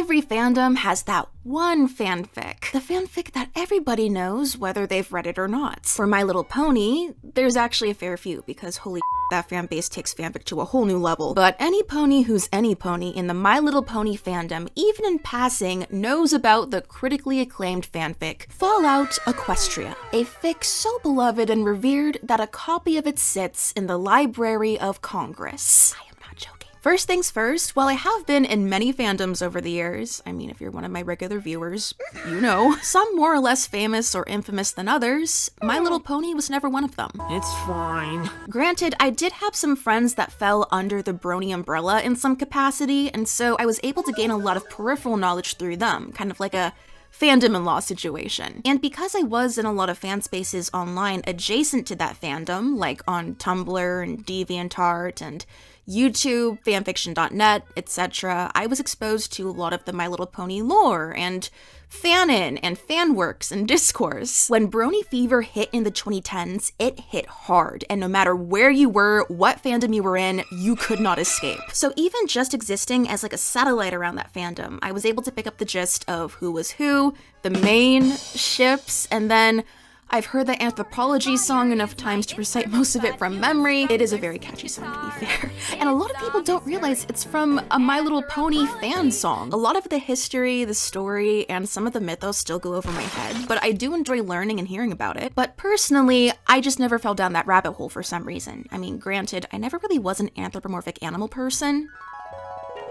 Every fandom has that one fanfic. The fanfic that everybody knows whether they've read it or not. For My Little Pony, there's actually a fair few because holy that fan base takes fanfic to a whole new level. But any pony who's any pony in the My Little Pony fandom, even in passing, knows about the critically acclaimed fanfic Fallout Equestria. A fic so beloved and revered that a copy of it sits in the Library of Congress. I am not joking. First things first, while I have been in many fandoms over the years, I mean if you're one of my regular viewers, you know, some more or less famous or infamous than others, My Little Pony was never one of them. It's fine. Granted, I did have some friends that fell under the brony umbrella in some capacity, and so I was able to gain a lot of peripheral knowledge through them, kind of like a fandom-in-law situation. And because I was in a lot of fan spaces online adjacent to that fandom, like on Tumblr and DeviantArt and YouTube, fanfiction.net, etc., I was exposed to a lot of the My Little Pony lore and fanon and fanworks and discourse. When brony fever hit in the 2010s, it hit hard, and no matter where you were, what fandom you were in, you could not escape. So even just existing as like a satellite around that fandom, I was able to pick up the gist of who was who, the main ships, and then I've heard the Anthropology song enough times to recite most of it from memory. It is a very catchy song, to be fair. And a lot of people don't realize it's from a My Little Pony fan song. A lot of the history, the story, and some of the mythos still go over my head, but I do enjoy learning and hearing about it. But personally, I just never fell down that rabbit hole for some reason. I mean, granted, I never really was an anthropomorphic animal person.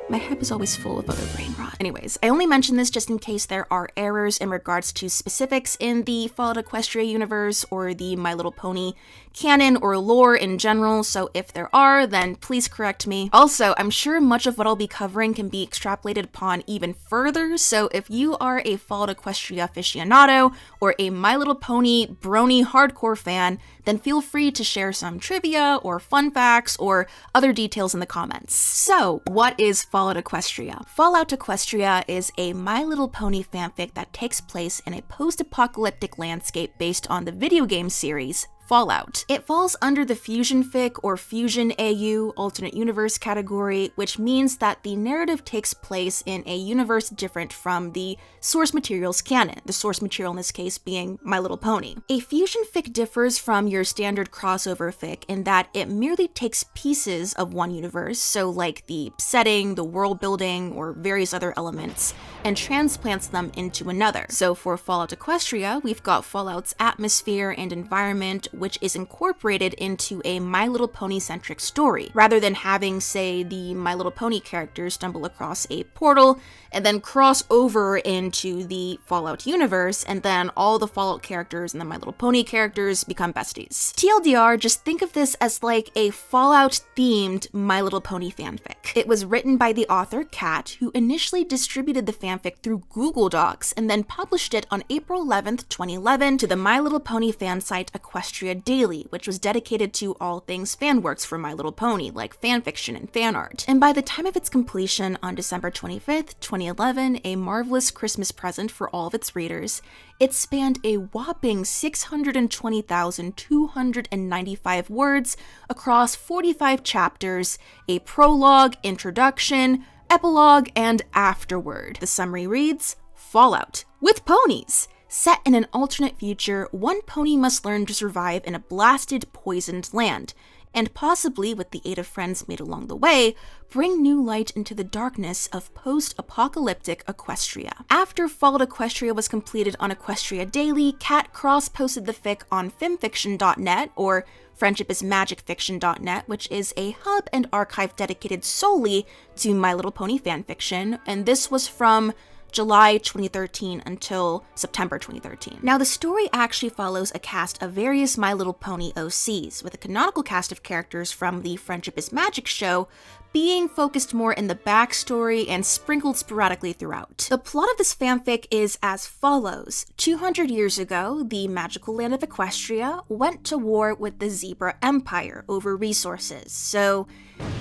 My head was always full of other brain rot. Anyways, I only mention this just in case there are errors in regards to specifics in the Fallout Equestria universe or the My Little Pony canon or lore in general, so if there are, then please correct me. Also, I'm sure much of what I'll be covering can be extrapolated upon even further, so if you are a Fallout Equestria aficionado or a My Little Pony brony hardcore fan, then feel free to share some trivia or fun facts or other details in the comments. So, what is Fallout Equestria? Fallout Equestria is a My Little Pony fanfic that takes place in a post-apocalyptic landscape based on the video game series Fallout. It falls under the Fusion Fic or Fusion AU alternate universe category, which means that the narrative takes place in a universe different from the source material's canon, the source material in this case being My Little Pony. A Fusion Fic differs from your standard crossover fic in that it merely takes pieces of one universe, so like the setting, the world building, or various other elements, and transplants them into another. So for Fallout Equestria, we've got Fallout's atmosphere and environment, which is incorporated into a My Little Pony-centric story, rather than having, say, the My Little Pony characters stumble across a portal and then cross over into the Fallout universe, and then all the Fallout characters and the My Little Pony characters become besties. TLDR, just think of this as like a Fallout-themed My Little Pony fanfic. It was written by the author, Kat, who initially distributed the fanfic through Google Docs and then published it on April 11th, 2011 to the My Little Pony fan site Equestria Daily, which was dedicated to all things fanworks for My Little Pony, like fanfiction and fan art. And by the time of its completion on December 25th, 2011, a marvelous Christmas present for all of its readers, it spanned a whopping 620,295 words across 45 chapters, a prologue, introduction, epilogue, and afterword. The summary reads, Fallout with ponies. Set in an alternate future, one pony must learn to survive in a blasted, poisoned land, and possibly, with the aid of friends made along the way, bring new light into the darkness of post-apocalyptic Equestria. After Fallout Equestria was completed on Equestria Daily, Kat cross-posted the fic on femfiction.net, or friendshipismagicfiction.net, which is a hub and archive dedicated solely to My Little Pony fanfiction, and this was from July 2013 until September 2013. Now, the story actually follows a cast of various My Little Pony OCs, with a canonical cast of characters from the Friendship is Magic show being focused more in the backstory and sprinkled sporadically throughout. The plot of this fanfic is as follows. 200 years ago, the magical land of Equestria went to war with the Zebra Empire over resources, so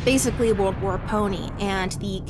basically World War Pony, and the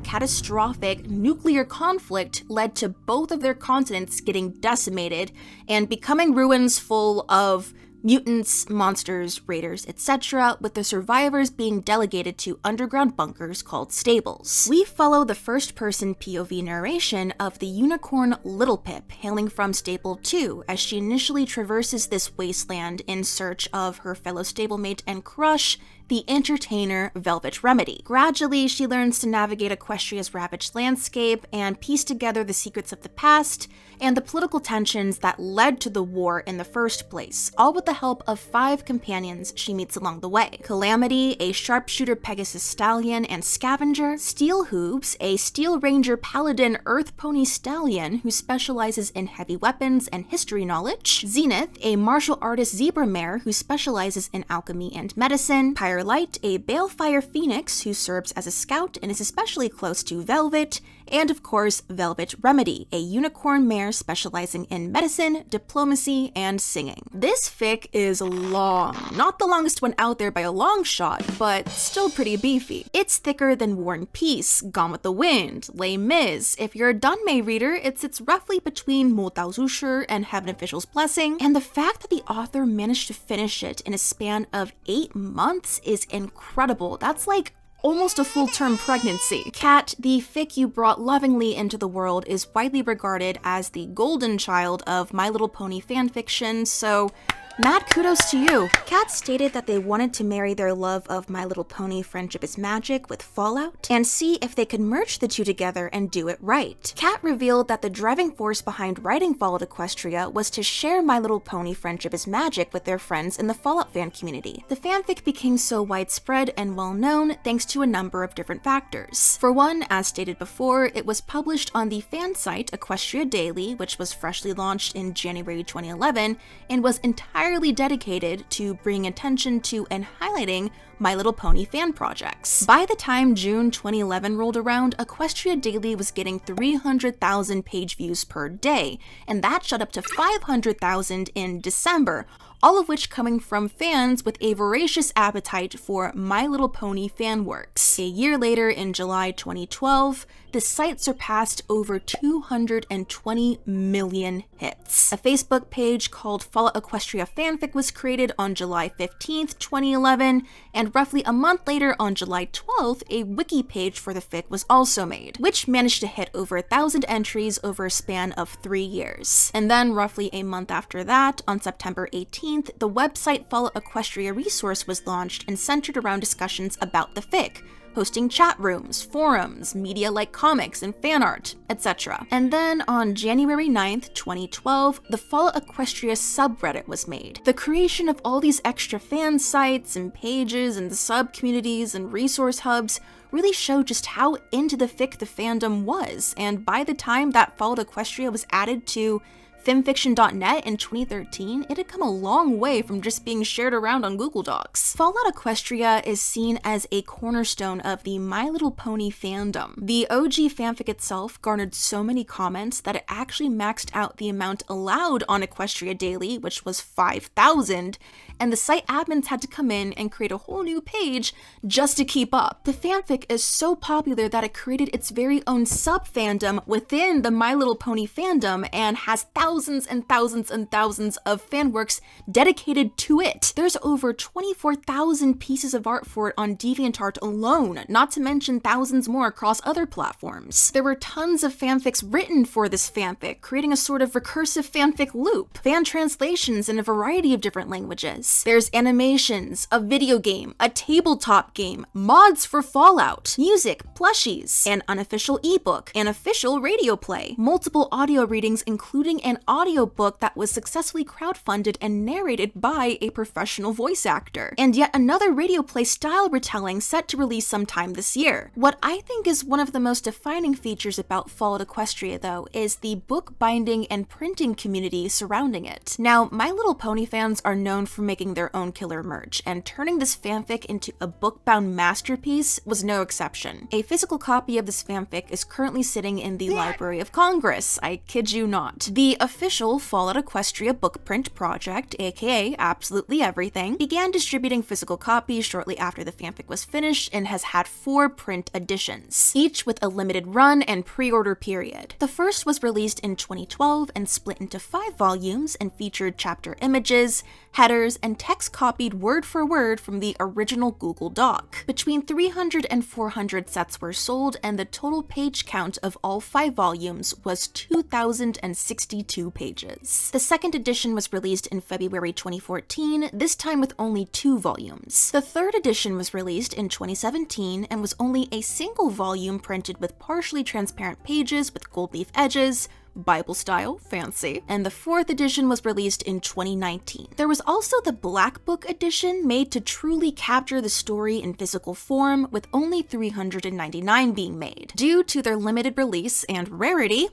catastrophic nuclear conflict led to both of their continents getting decimated and becoming ruins full of mutants, monsters, raiders, etc., with the survivors being delegated to underground bunkers called stables. We follow the first-person POV narration of the unicorn Little Pip, hailing from Stable 2, as she initially traverses this wasteland in search of her fellow stablemate and crush, the entertainer Velvet Remedy. Gradually, she learns to navigate Equestria's ravaged landscape and piece together the secrets of the past and the political tensions that led to the war in the first place, all with the help of 5 companions she meets along the way. Calamity, a sharpshooter Pegasus stallion and scavenger, Steel Hooves, a Steel Ranger paladin earth pony stallion who specializes in heavy weapons and history knowledge, Zenith, a martial artist zebra mare who specializes in alchemy and medicine, Light, a Balefire Phoenix who serves as a scout and is especially close to Velvet, and of course, Velvet Remedy, a unicorn mare specializing in medicine, diplomacy, and singing. This fic is long. Not the longest one out there by a long shot, but still pretty beefy. It's thicker than War and Peace, Gone with the Wind, Les Mis. If you're a Dunmei reader, it sits roughly between Mo Dao Zushi and Heaven Official's Blessing, and the fact that the author managed to finish it in a span of 8 months is incredible. That's like almost a full-term pregnancy. Kat, the fic you brought lovingly into the world, is widely regarded as the golden child of My Little Pony fanfiction, so mad kudos to you. Kat stated that they wanted to marry their love of My Little Pony Friendship is Magic with Fallout and see if they could merge the two together and do it right. Kat revealed that the driving force behind writing Fallout Equestria was to share My Little Pony Friendship is Magic with their friends in the Fallout fan community. The fanfic became so widespread and well-known thanks to a number of different factors. For one, as stated before, it was published on the fan site Equestria Daily, which was freshly launched in January 2011 and was entirely dedicated to bringing attention to and highlighting My Little Pony fan projects. By the time June 2011 rolled around, Equestria Daily was getting 300,000 page views per day, and that shot up to 500,000 in December, all of which coming from fans with a voracious appetite for My Little Pony fan works. A year later, in July 2012, the site surpassed over 220 million hits. A Facebook page called Fallout Equestria Fanfic was created on July 15th, 2011, and roughly a month later, on July 12th, a wiki page for the fic was also made, which managed to hit over 1,000 entries over a span of 3 years. And then, roughly a month after that, on September 18th, the website Fallout Equestria Resource was launched and centered around discussions about the fic, hosting chat rooms, forums, media like comics and fan art, etc. And then on January 9th, 2012, the Fallout Equestria subreddit was made. The creation of all these extra fan sites and pages and the sub-communities and resource hubs really showed just how into the fic the fandom was, and by the time that Fallout Equestria was added to fanfiction.net in 2013, it had come a long way from just being shared around on Google Docs. Fallout Equestria is seen as a cornerstone of the My Little Pony fandom. The OG fanfic itself garnered so many comments that it actually maxed out the amount allowed on Equestria Daily, which was 5,000, and the site admins had to come in and create a whole new page just to keep up. The fanfic is so popular that it created its very own sub-fandom within the My Little Pony fandom and has thousands and thousands and thousands of fanworks dedicated to it. There's over 24,000 pieces of art for it on DeviantArt alone, not to mention thousands more across other platforms. There were tons of fanfics written for this fanfic, creating a sort of recursive fanfic loop, fan translations in a variety of different languages. There's animations, a video game, a tabletop game, mods for Fallout, music, plushies, an unofficial ebook, an official radio play, multiple audio readings including an audiobook that was successfully crowdfunded and narrated by a professional voice actor, and yet another radio play style retelling set to release sometime this year. What I think is one of the most defining features about Fallout Equestria, though, is the book binding and printing community surrounding it. Now, My Little Pony fans are known for making their own killer merch, and turning this fanfic into a book-bound masterpiece was no exception. A physical copy of this fanfic is currently sitting in the Library of Congress, I kid you not. The official Fallout Equestria bookprint project, aka Absolutely Everything, began distributing physical copies shortly after the fanfic was finished and has had 4 print editions, each with a limited run and pre-order period. The first was released in 2012 and split into 5 volumes and featured chapter images, headers, and text copied word for word from the original Google Doc. Between 300 and 400 sets were sold, and the total page count of all 5 volumes was 2,062 pages. The second edition was released in February 2014, this time with only 2 volumes. The third edition was released in 2017 and was only a single volume printed with partially transparent pages with gold leaf edges, Bible style, fancy, and the 4th edition was released in 2019. There was also the Black Book edition made to truly capture the story in physical form, with only 399 being made. Due to their limited release and rarity,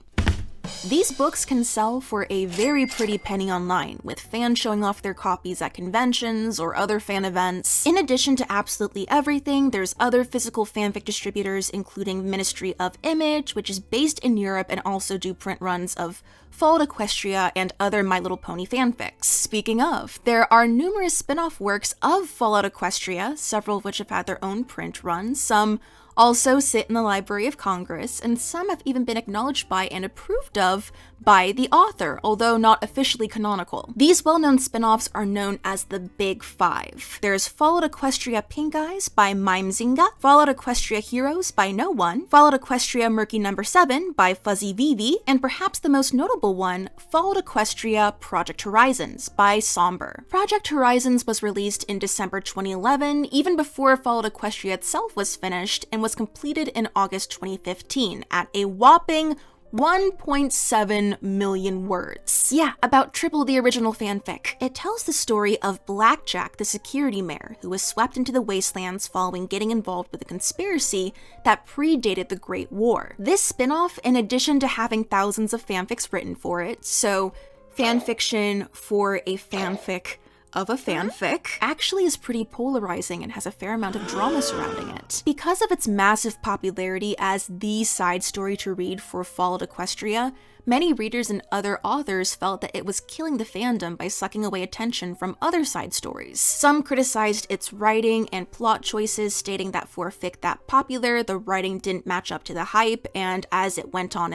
these books can sell for a very pretty penny online, with fans showing off their copies at conventions or other fan events. In addition to absolutely everything, there's other physical fanfic distributors, including Ministry of Image, which is based in Europe and also do print runs of Fallout Equestria and other My Little Pony fanfics. Speaking of, there are numerous spin-off works of Fallout Equestria, several of which have had their own print runs. Some also sit in the Library of Congress, and some have even been acknowledged by and approved of by the author, although not officially canonical. These well-known spin-offs are known as the Big Five. There's Fallout Equestria Pink Eyes by Mimezinga, Fallout Equestria Heroes by No One, Fallout Equestria Murky No. 7 by Fuzzy Vivi, and perhaps the most notable one, Fallout Equestria Project Horizons by Somber. Project Horizons was released in December 2011, even before Fallout Equestria itself was finished, and was completed in August 2015 at a whopping 1.7 million words. Yeah, about triple the original fanfic. It tells the story of Blackjack, the security mayor, who was swept into the wastelands following getting involved with a conspiracy that predated the Great War. This spin-off, in addition to having thousands of fanfics written for it, so fanfiction for a fanfic of a fanfic, actually is pretty polarizing and has a fair amount of drama surrounding it. Because of its massive popularity as the side story to read for Fallout Equestria, many readers and other authors felt that it was killing the fandom by sucking away attention from other side stories. Some criticized its writing and plot choices, stating that for a fic that popular, the writing didn't match up to the hype, and as it went on,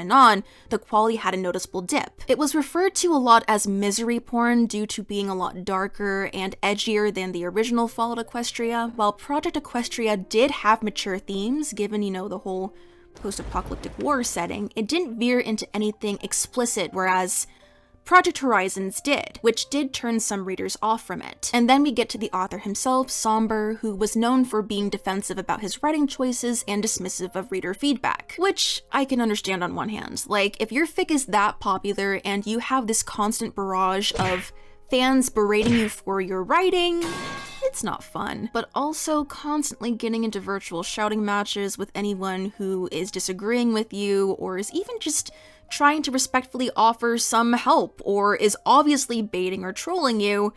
the quality had a noticeable dip. It was referred to a lot as misery porn due to being a lot darker and edgier than the original Fallout Equestria. While Project Equestria did have mature themes, given, the whole post-apocalyptic war setting, it didn't veer into anything explicit, whereas Project Horizons did, which did turn some readers off from it. And then we get to the author himself, Somber, who was known for being defensive about his writing choices and dismissive of reader feedback, which I can understand on one hand. Like, if your fic is that popular and you have this constant barrage of fans berating you for your writing, it's not fun. But also constantly getting into virtual shouting matches with anyone who is disagreeing with you or is even just trying to respectfully offer some help or is obviously baiting or trolling you,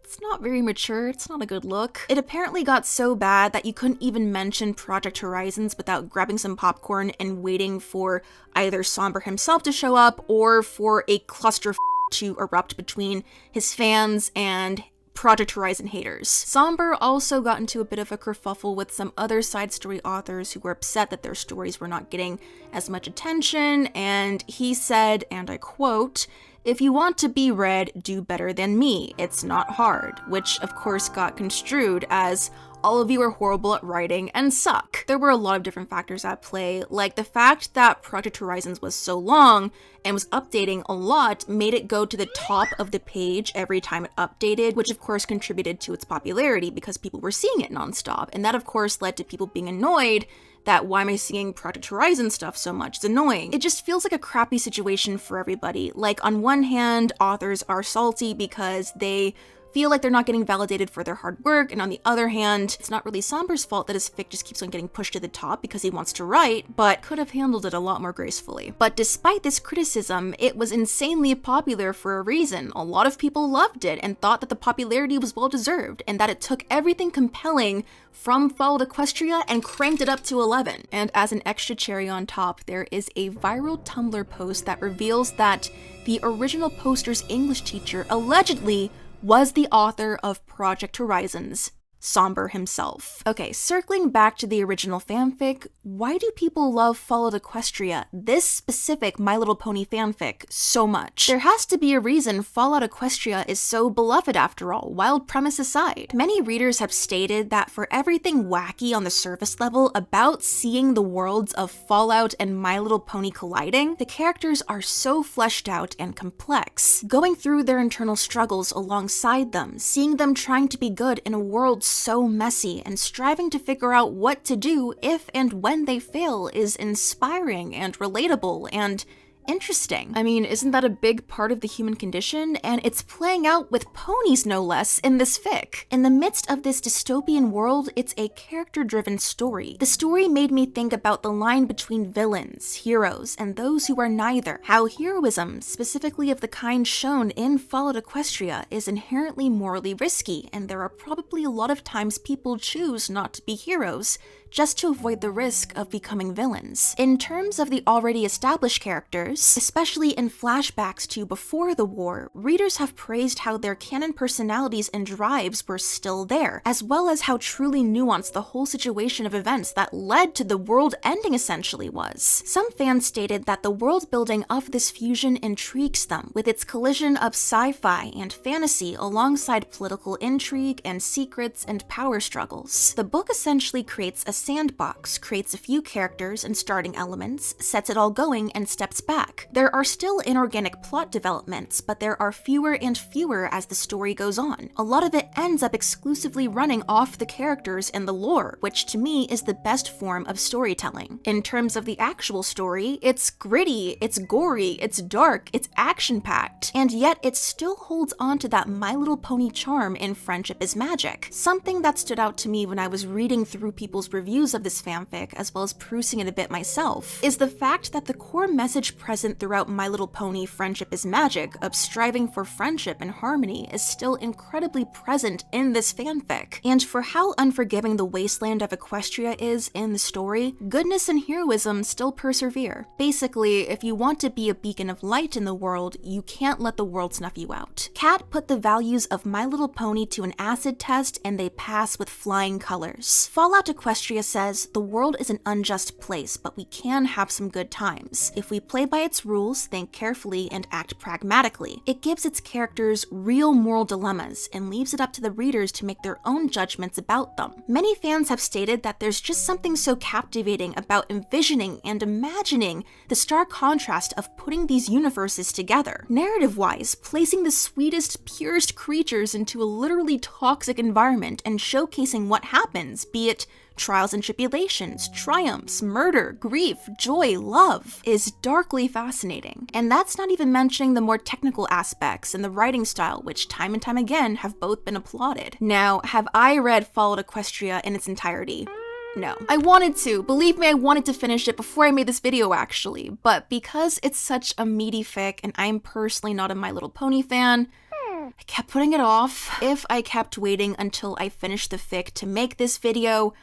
it's not very mature, it's not a good look. It apparently got so bad that you couldn't even mention Project Horizons without grabbing some popcorn and waiting for either Somber himself to show up or for a cluster to erupt between his fans and Project Horizon haters. Somber also got into a bit of a kerfuffle with some other side story authors who were upset that their stories were not getting as much attention, and he said, and I quote, "If you want to be read, do better than me. It's not hard," which of course got construed as all of you are horrible at writing and suck. There were a lot of different factors at play, like the fact that Project Horizons was so long and was updating a lot made it go to the top of the page every time it updated, which of course contributed to its popularity because people were seeing it nonstop. And that of course led to people being annoyed that why am I seeing Project Horizon stuff so much? It's annoying. It just feels like a crappy situation for everybody. Like, on one hand, authors are salty because they feel like they're not getting validated for their hard work, and on the other hand, it's not really Somber's fault that his fic just keeps on getting pushed to the top because he wants to write, but could have handled it a lot more gracefully. But despite this criticism, it was insanely popular for a reason. A lot of people loved it and thought that the popularity was well deserved, and that it took everything compelling from Followed Equestria and cranked it up to 11. And as an extra cherry on top, there is a viral Tumblr post that reveals that the original poster's English teacher allegedly was the author of Project Horizon's Somber himself. Okay, circling back to the original fanfic, why do people love Followed Equestria, this specific My Little Pony fanfic, so much? There has to be a reason Fallout Equestria is so beloved after all, wild premise aside. Many readers have stated that for everything wacky on the surface level about seeing the worlds of Fallout and My Little Pony colliding, the characters are so fleshed out and complex. Going through their internal struggles alongside them, seeing them trying to be good in a world so messy and striving to figure out what to do if and when they fail is inspiring and relatable and interesting. I mean, isn't that a big part of the human condition? And it's playing out with ponies, no less, in this fic. In the midst of this dystopian world, it's a character-driven story. The story made me think about the line between villains, heroes, and those who are neither. How heroism, specifically of the kind shown in Followed Equestria, is inherently morally risky, and there are probably a lot of times people choose not to be heroes, just to avoid the risk of becoming villains. In terms of the already established characters, especially in flashbacks to before the war, readers have praised how their canon personalities and drives were still there, as well as how truly nuanced the whole situation of events that led to the world ending essentially was. Some fans stated that the world building of this fusion intrigues them, with its collision of sci-fi and fantasy alongside political intrigue and secrets and power struggles. The book essentially creates a sandbox, creates a few characters and starting elements, sets it all going, and steps back. There are still inorganic plot developments, but there are fewer and fewer as the story goes on. A lot of it ends up exclusively running off the characters and the lore, which to me is the best form of storytelling. In terms of the actual story, it's gritty, it's gory, it's dark, it's action-packed, and yet it still holds on to that My Little Pony charm in Friendship is Magic. Something that stood out to me when I was reading through people's reviews of this fanfic, as well as perusing it a bit myself, is the fact that the core message present throughout My Little Pony Friendship is Magic of striving for friendship and harmony is still incredibly present in this fanfic. And for how unforgiving the wasteland of Equestria is in the story, goodness and heroism still persevere. Basically, if you want to be a beacon of light in the world, you can't let the world snuff you out. Kat put the values of My Little Pony to an acid test, and they pass with flying colors. Fallout Equestria says, the world is an unjust place, but we can have some good times. If we play by its rules, think carefully, and act pragmatically. It gives its characters real moral dilemmas and leaves it up to the readers to make their own judgments about them. Many fans have stated that there's just something so captivating about envisioning and imagining the stark contrast of putting these universes together. Narrative-wise, placing the sweetest, purest creatures into a literally toxic environment and showcasing what happens, be it trials and tribulations, triumphs, murder, grief, joy, love, is darkly fascinating. And that's not even mentioning the more technical aspects and the writing style, which time and time again have both been applauded. Now, have I read Followed Equestria in its entirety? No. I wanted to. Believe me, I wanted to finish it before I made this video actually, but because it's such a meaty fic and I'm personally not a My Little Pony fan, I kept putting it off. If I kept waiting until I finished the fic to make this video,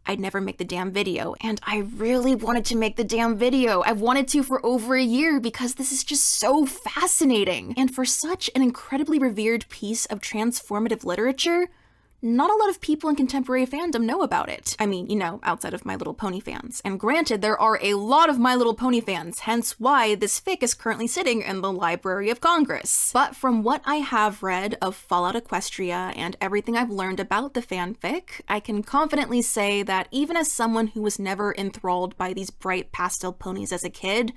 I'd never make the damn video, and I really wanted to make the damn video. I've wanted to for over a year because this is just so fascinating. And for such an incredibly revered piece of transformative literature, not a lot of people in contemporary fandom know about it. I mean, you know, outside of My Little Pony fans. And granted, there are a lot of My Little Pony fans, hence why this fic is currently sitting in the Library of Congress. But from what I have read of Fallout Equestria and everything I've learned about the fanfic, I can confidently say that even as someone who was never enthralled by these bright pastel ponies as a kid,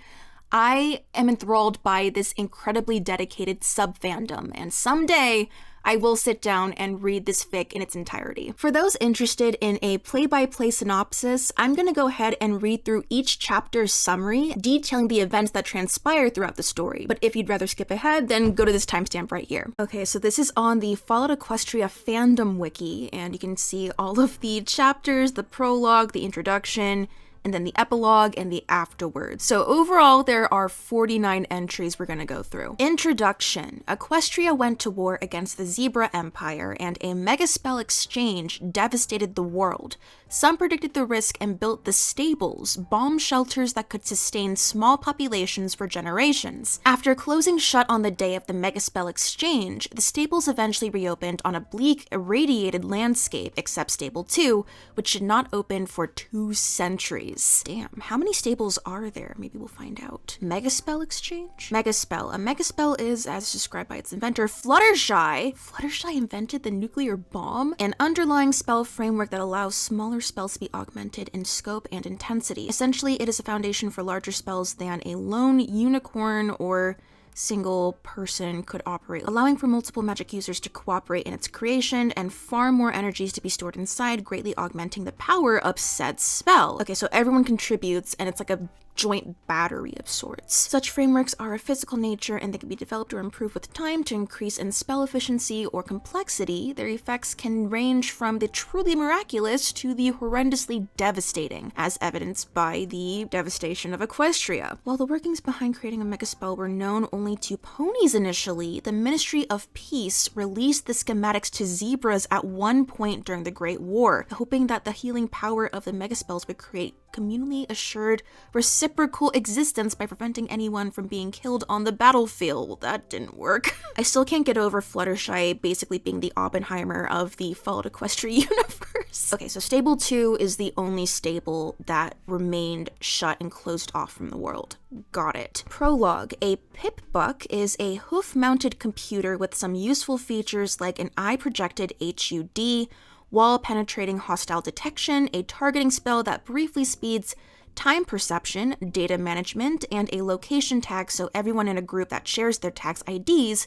I am enthralled by this incredibly dedicated sub-fandom, and someday I will sit down and read this fic in its entirety. For those interested in a play-by-play synopsis, I'm gonna go ahead and read through each chapter's summary, detailing the events that transpire throughout the story. But if you'd rather skip ahead, then go to this timestamp right here. Okay, so this is on the Equestria fandom wiki, and you can see all of the chapters, the prologue, the introduction, and then the epilogue and the afterwards. So overall, there are 49 entries we're gonna go through. Introduction. Equestria went to war against the Zebra Empire, and a megaspell exchange devastated the world. Some predicted the risk and built the stables, bomb shelters that could sustain small populations for generations. After closing shut on the day of the megaspell exchange, the stables eventually reopened on a bleak, irradiated landscape, except Stable 2, which did not open for 2 centuries. Damn, how many stables are there? Maybe we'll find out. Megaspell exchange? Megaspell. A megaspell is, as described by its inventor, Fluttershy. Fluttershy invented the nuclear bomb, an underlying spell framework that allows smaller spells to be augmented in scope and intensity. Essentially, it is a foundation for larger spells than a lone unicorn or single person could operate, allowing for multiple magic users to cooperate in its creation and far more energies to be stored inside, greatly augmenting the power of said spell. Okay, so everyone contributes and it's like a joint battery of sorts. Such frameworks are of physical nature and they can be developed or improved with time to increase in spell efficiency or complexity. Their effects can range from the truly miraculous to the horrendously devastating, as evidenced by the devastation of Equestria. While the workings behind creating a megaspell were known only to ponies initially, the Ministry of Peace released the schematics to zebras at one point during the Great War, hoping that the healing power of the megaspells would create communally assured reciprocal existence by preventing anyone from being killed on the battlefield. Well, that didn't work. I still can't get over Fluttershy basically being the Oppenheimer of the Fallout Equestria universe. Okay, so Stable 2 is the only stable that remained shut and closed off from the world. Got it. Prologue. A Pip-Buck is a hoof-mounted computer with some useful features like an eye-projected HUD, wall-penetrating hostile detection, a targeting spell that briefly speeds time perception, data management, and a location tag so everyone in a group that shares their tag's IDs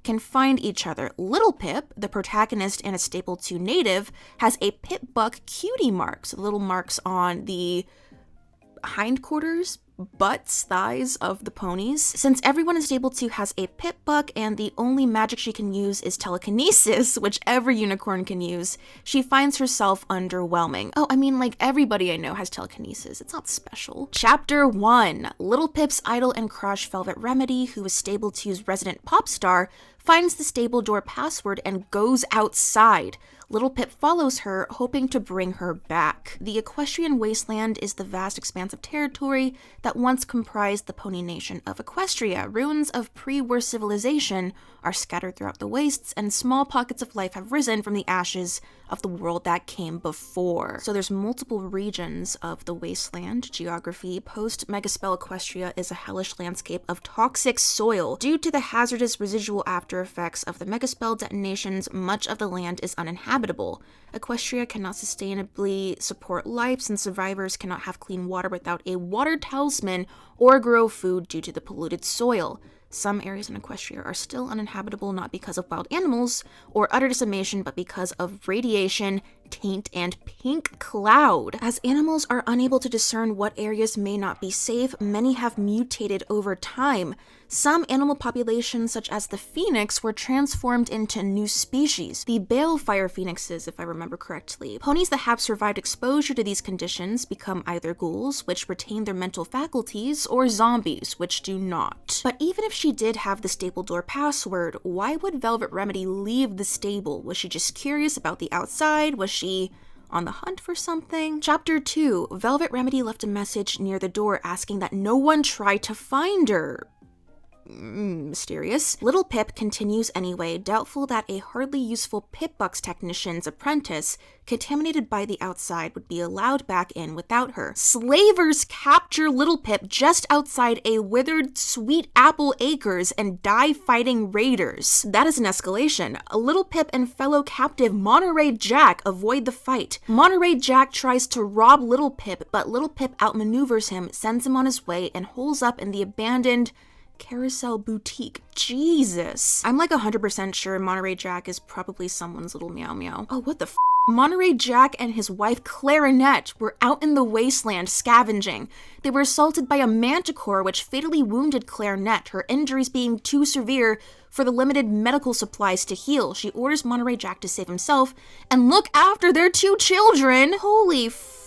can find each other. Little Pip, the protagonist and a Stable 2 native, has a Pip-Buck cutie mark, so the little marks on the hindquarters, butts, thighs of the ponies. Since everyone in Stable 2 has a Pip-Buck and the only magic she can use is telekinesis, which every unicorn can use, she finds herself underwhelming. Oh, I mean, like, everybody I know has telekinesis. It's not special. Chapter 1. Little Pip's idol and crush, Velvet Remedy, who is Stable 2's resident pop star, finds the stable door password and goes outside. Little Pip follows her, hoping to bring her back. The Equestrian Wasteland is the vast expanse of territory that once comprised the pony nation of Equestria. Ruins of pre-war civilization are scattered throughout the wastes, and small pockets of life have risen from the ashes of the world that came before. So there's multiple regions of the wasteland. Geography. Post-Megaspell Equestria is a hellish landscape of toxic soil. Due to the hazardous residual after effects of the Megaspell detonations, much of the land is uninhabitable. Equestria cannot sustainably support life since survivors cannot have clean water without a water talisman or grow food due to the polluted soil. Some areas in Equestria are still uninhabitable not because of wild animals or utter decimation, but because of radiation, taint, and pink cloud. As animals are unable to discern what areas may not be safe, many have mutated over time. Some animal populations, such as the phoenix, were transformed into new species, the balefire phoenixes, if I remember correctly. Ponies that have survived exposure to these conditions become either ghouls, which retain their mental faculties, or zombies, which do not. But even if she did have the stable door password, why would Velvet Remedy leave the stable? Was she just curious about the outside? Was she on the hunt for something? Chapter 2. Velvet Remedy left a message near the door asking that no one try to find her. Mysterious. Little Pip continues anyway, doubtful that a hardly useful Pip-Buck's technician's apprentice, contaminated by the outside, would be allowed back in without her. Slavers capture Little Pip just outside a withered Sweet Apple Acres and die fighting raiders. That is an escalation. Little Pip and fellow captive Monterey Jack avoid the fight. Monterey Jack tries to rob Little Pip, but Little Pip outmaneuvers him, sends him on his way, and holes up in the abandoned Carousel Boutique. Jesus. I'm like 100% sure Monterey Jack is probably someone's little meow meow. Oh, what the f? Monterey Jack and his wife Clarinette were out in the wasteland scavenging. They were assaulted by a manticore which fatally wounded Clarinette, her injuries being too severe for the limited medical supplies to heal. She orders Monterey Jack to save himself and look after their 2 children. Holy f.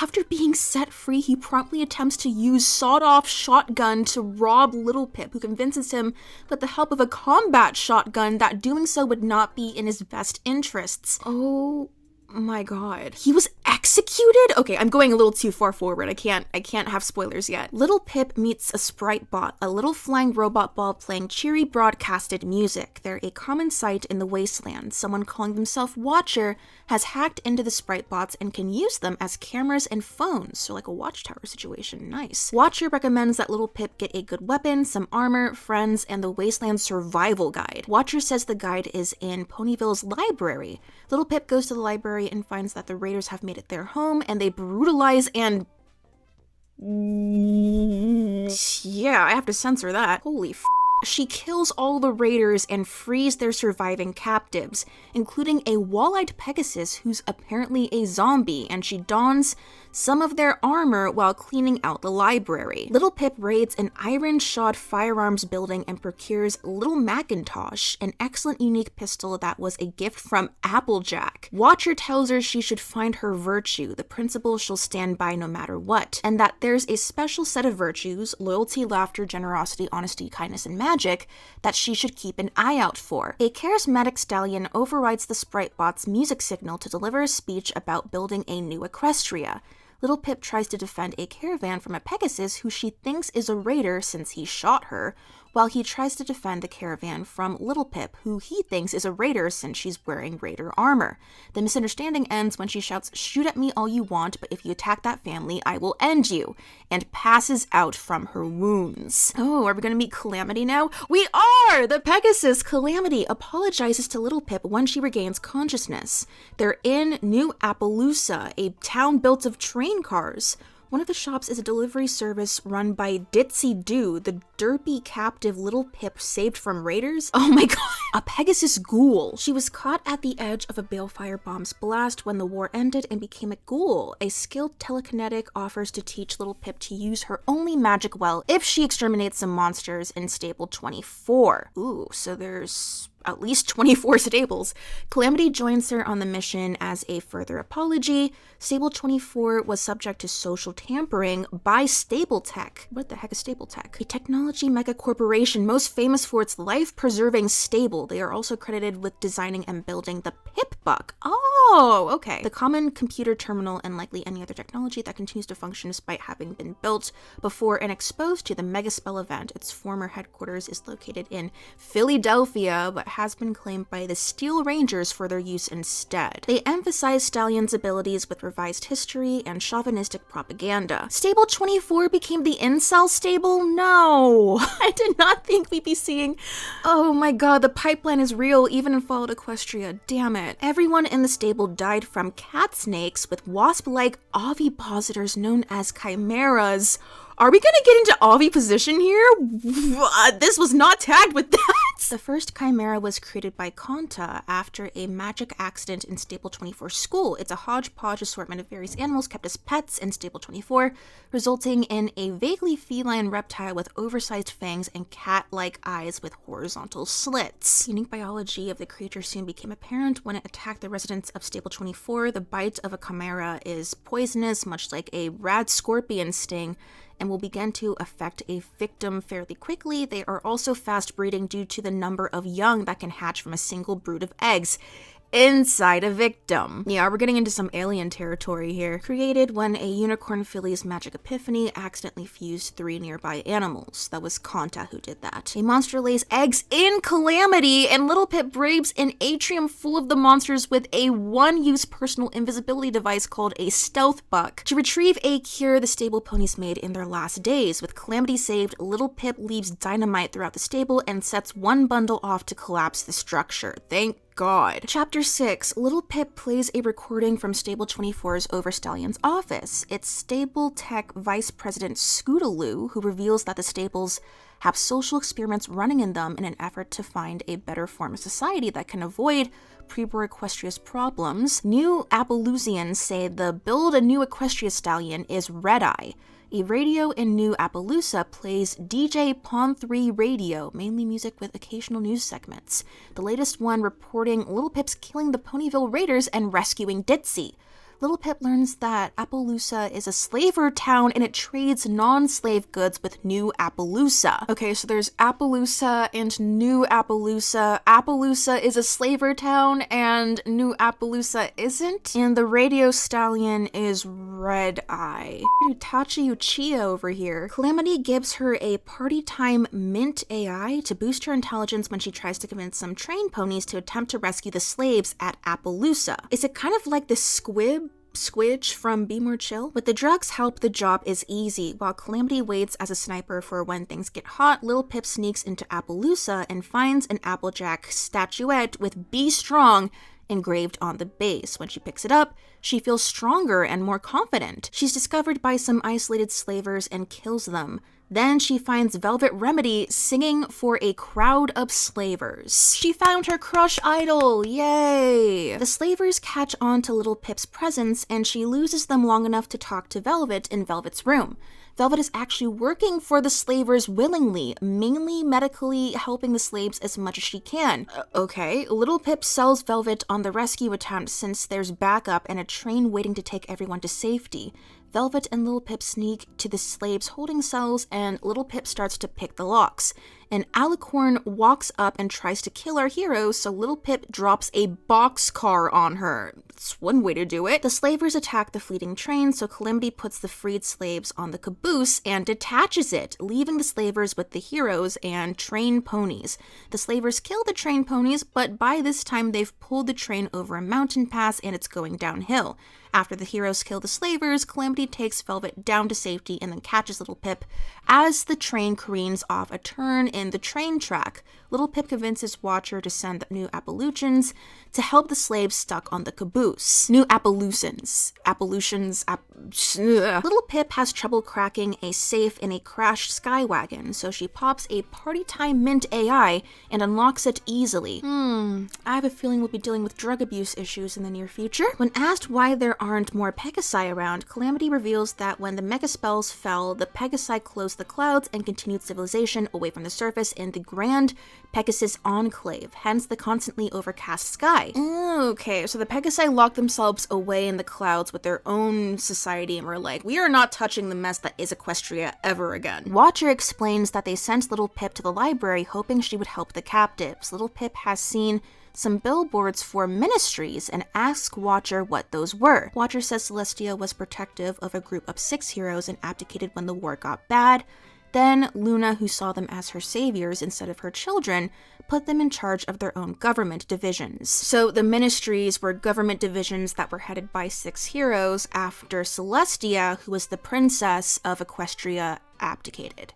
After being set free, he promptly attempts to use sawed-off shotgun to rob Little Pip, who convinces him with the help of a combat shotgun that doing so would not be in his best interests. Oh my god. He was executed? Okay, I'm going a little too far forward. I can't have spoilers yet. Little Pip meets a sprite bot, a little flying robot ball playing cheery broadcasted music. They're a common sight in the wasteland. Someone calling themselves Watcher has hacked into the sprite bots and can use them as cameras and phones, so like a watchtower situation. Nice. Watcher recommends that Little Pip get a good weapon, some armor, friends, and the wasteland survival guide. Watcher says the guide is in Ponyville's library. Little Pip goes to the library and finds that the raiders have made it their home, and they brutalize and... yeah, I have to censor that. Holy f***. She kills all the raiders and frees their surviving captives, including a wall-eyed Pegasus who's apparently a zombie, and she dons some of their armor while cleaning out the library. Little Pip raids an iron-shod firearms building and procures Little Macintosh, an excellent unique pistol that was a gift from Applejack. Watcher tells her she should find her virtue, the principle she'll stand by no matter what, and that there's a special set of virtues, loyalty, laughter, generosity, honesty, kindness, and magic, that she should keep an eye out for. A charismatic stallion overrides the sprite bot's music signal to deliver a speech about building a new Equestria. Little Pip tries to defend a caravan from a Pegasus who she thinks is a raider since he shot her, while he tries to defend the caravan from Little Pip, who he thinks is a raider since she's wearing raider armor. The misunderstanding ends when she shouts, "Shoot at me all you want, but if you attack that family, I will end you," and passes out from her wounds. Oh, are we gonna meet Calamity now? We are! The Pegasus Calamity apologizes to Little Pip when she regains consciousness. They're in New Appaloosa, a town built of train cars. One of the shops is a delivery service run by Ditsy Doo, the derpy captive Little Pip saved from raiders. Oh my god, a Pegasus ghoul. She was caught at the edge of a balefire bomb's blast when the war ended and became a ghoul. A skilled telekinetic offers to teach Little Pip to use her only magic well if she exterminates some monsters in Stable 24. Ooh, so there's at least 24 stables. Calamity joins her on the mission as a further apology. Stable 24 was subject to social tampering by Stable Tech. What the heck is Stable Tech? A technology mega corporation most famous for its life-preserving stable. They are also credited with designing and building the Pip-Buck. Oh, okay. The common computer terminal and likely any other technology that continues to function despite having been built before and exposed to the Mega Spell event. Its former headquarters is located in Philadelphia, but has been claimed by the Steel Rangers for their use instead. They emphasize Stallion's abilities with revised history and chauvinistic propaganda. Stable 24 became the incel stable? No! I did not think we'd be seeing... Oh my god, the pipeline is real, even in Fallout Equestria. Damn it. Everyone in the stable died from cat snakes with wasp-like ovipositors known as chimeras. Are we gonna get into oviposition here? This was not tagged with that! The first chimera was created by Conta after a magic accident in Stable 24 school. It's a hodgepodge assortment of various animals kept as pets in Stable 24, resulting in a vaguely feline reptile with oversized fangs and cat-like eyes with horizontal slits. The unique biology of the creature soon became apparent when it attacked the residents of Stable 24. The bite of a chimera is poisonous, much like a rad scorpion sting, and will begin to affect a victim fairly quickly. They are also fast breeding due to the number of young that can hatch from a single brood of eggs inside a victim. Yeah, we're getting into some alien territory here. Created when a unicorn filly's magic epiphany accidentally fused 3 nearby animals. That was Conta who did that. A monster lays eggs in Calamity, and Little Pip braves an atrium full of the monsters with a one-use personal invisibility device called a stealth buck. To retrieve a cure the stable ponies made in their last days. With Calamity saved, Little Pip leaves dynamite throughout the stable and sets one bundle off to collapse the structure. Thank god. Chapter 6, Little Pip plays a recording from Stable 24's Overstallion's office. It's Stable Tech Vice President Scootaloo who reveals that the stables have social experiments running in them in an effort to find a better form of society that can avoid pre-war Equestria's problems. New Appaloozians say the build a new Equestria stallion is Red Eye. A radio in New Appaloosa plays DJ Pawn 3 Radio, mainly music with occasional news segments. The latest one reporting Little Pip's killing the Ponyville Raiders and rescuing Ditzy. Little Pip learns that Appaloosa is a slaver town and it trades non-slave goods with New Appaloosa. Okay, so there's Appaloosa and New Appaloosa. Appaloosa is a slaver town and New Appaloosa isn't. And the radio stallion is Red Eye. Tachi Uchiha over here. Calamity gives her a party time mint AI to boost her intelligence when she tries to convince some trained ponies to attempt to rescue the slaves at Appaloosa. Is it kind of like the Squidge from Be More Chill? With the drug's help, the job is easy. While Calamity waits as a sniper for when things get hot, Lil Pip sneaks into Appaloosa and finds an Applejack statuette with Be Strong engraved on the base. When she picks it up, she feels stronger and more confident. She's discovered by some isolated slavers and kills them. Then she finds Velvet Remedy singing for a crowd of slavers. She found her crush idol, yay! The slavers catch on to Little Pip's presence and she loses them long enough to talk to Velvet in Velvet's room. Velvet is actually working for the slavers willingly, mainly medically helping the slaves as much as she can. Okay, Little Pip sells Velvet on the rescue attempt since there's backup and a train waiting to take everyone to safety. Velvet and Little Pip sneak to the slaves' holding cells and Little Pip starts to pick the locks. An alicorn walks up and tries to kill our hero, so Little Pip drops a boxcar on her. That's one way to do it. The slavers attack the fleeting train, so Calamity puts the freed slaves on the caboose and detaches it, leaving the slavers with the heroes and trained ponies. The slavers kill the trained ponies, but by this time they've pulled the train over a mountain pass and it's going downhill. After the heroes kill the slavers, Calamity takes Velvet down to safety and then catches Little Pip as the train careens off a turn in the train track. Little Pip convinces Watcher to send the New Appaloozians to help the slaves stuck on the caboose. New Appaloozians. Little Pip has trouble cracking a safe in a crashed Skywagon, so she pops a Party Time Mint AI and unlocks it easily. I have a feeling we'll be dealing with drug abuse issues in the near future. When asked why there aren't more Pegasi around, Calamity reveals that when the mega spells fell, the Pegasi closed the clouds and continued civilization away from the surface in the Grand Pegasus Enclave, hence the constantly overcast sky. Okay, so the Pegasi locked themselves away in the clouds with their own society and were like, we are not touching the mess that is Equestria ever again. Watcher explains that they sent Little Pip to the library hoping she would help the captives. Little Pip has seen some billboards for ministries and asks Watcher what those were. Watcher says Celestia was protective of a group of 6 heroes and abdicated when the war got bad. Then Luna, who saw them as her saviors instead of her children, put them in charge of their own government divisions. So the ministries were government divisions that were headed by 6 heroes after Celestia, who was the princess of Equestria, abdicated.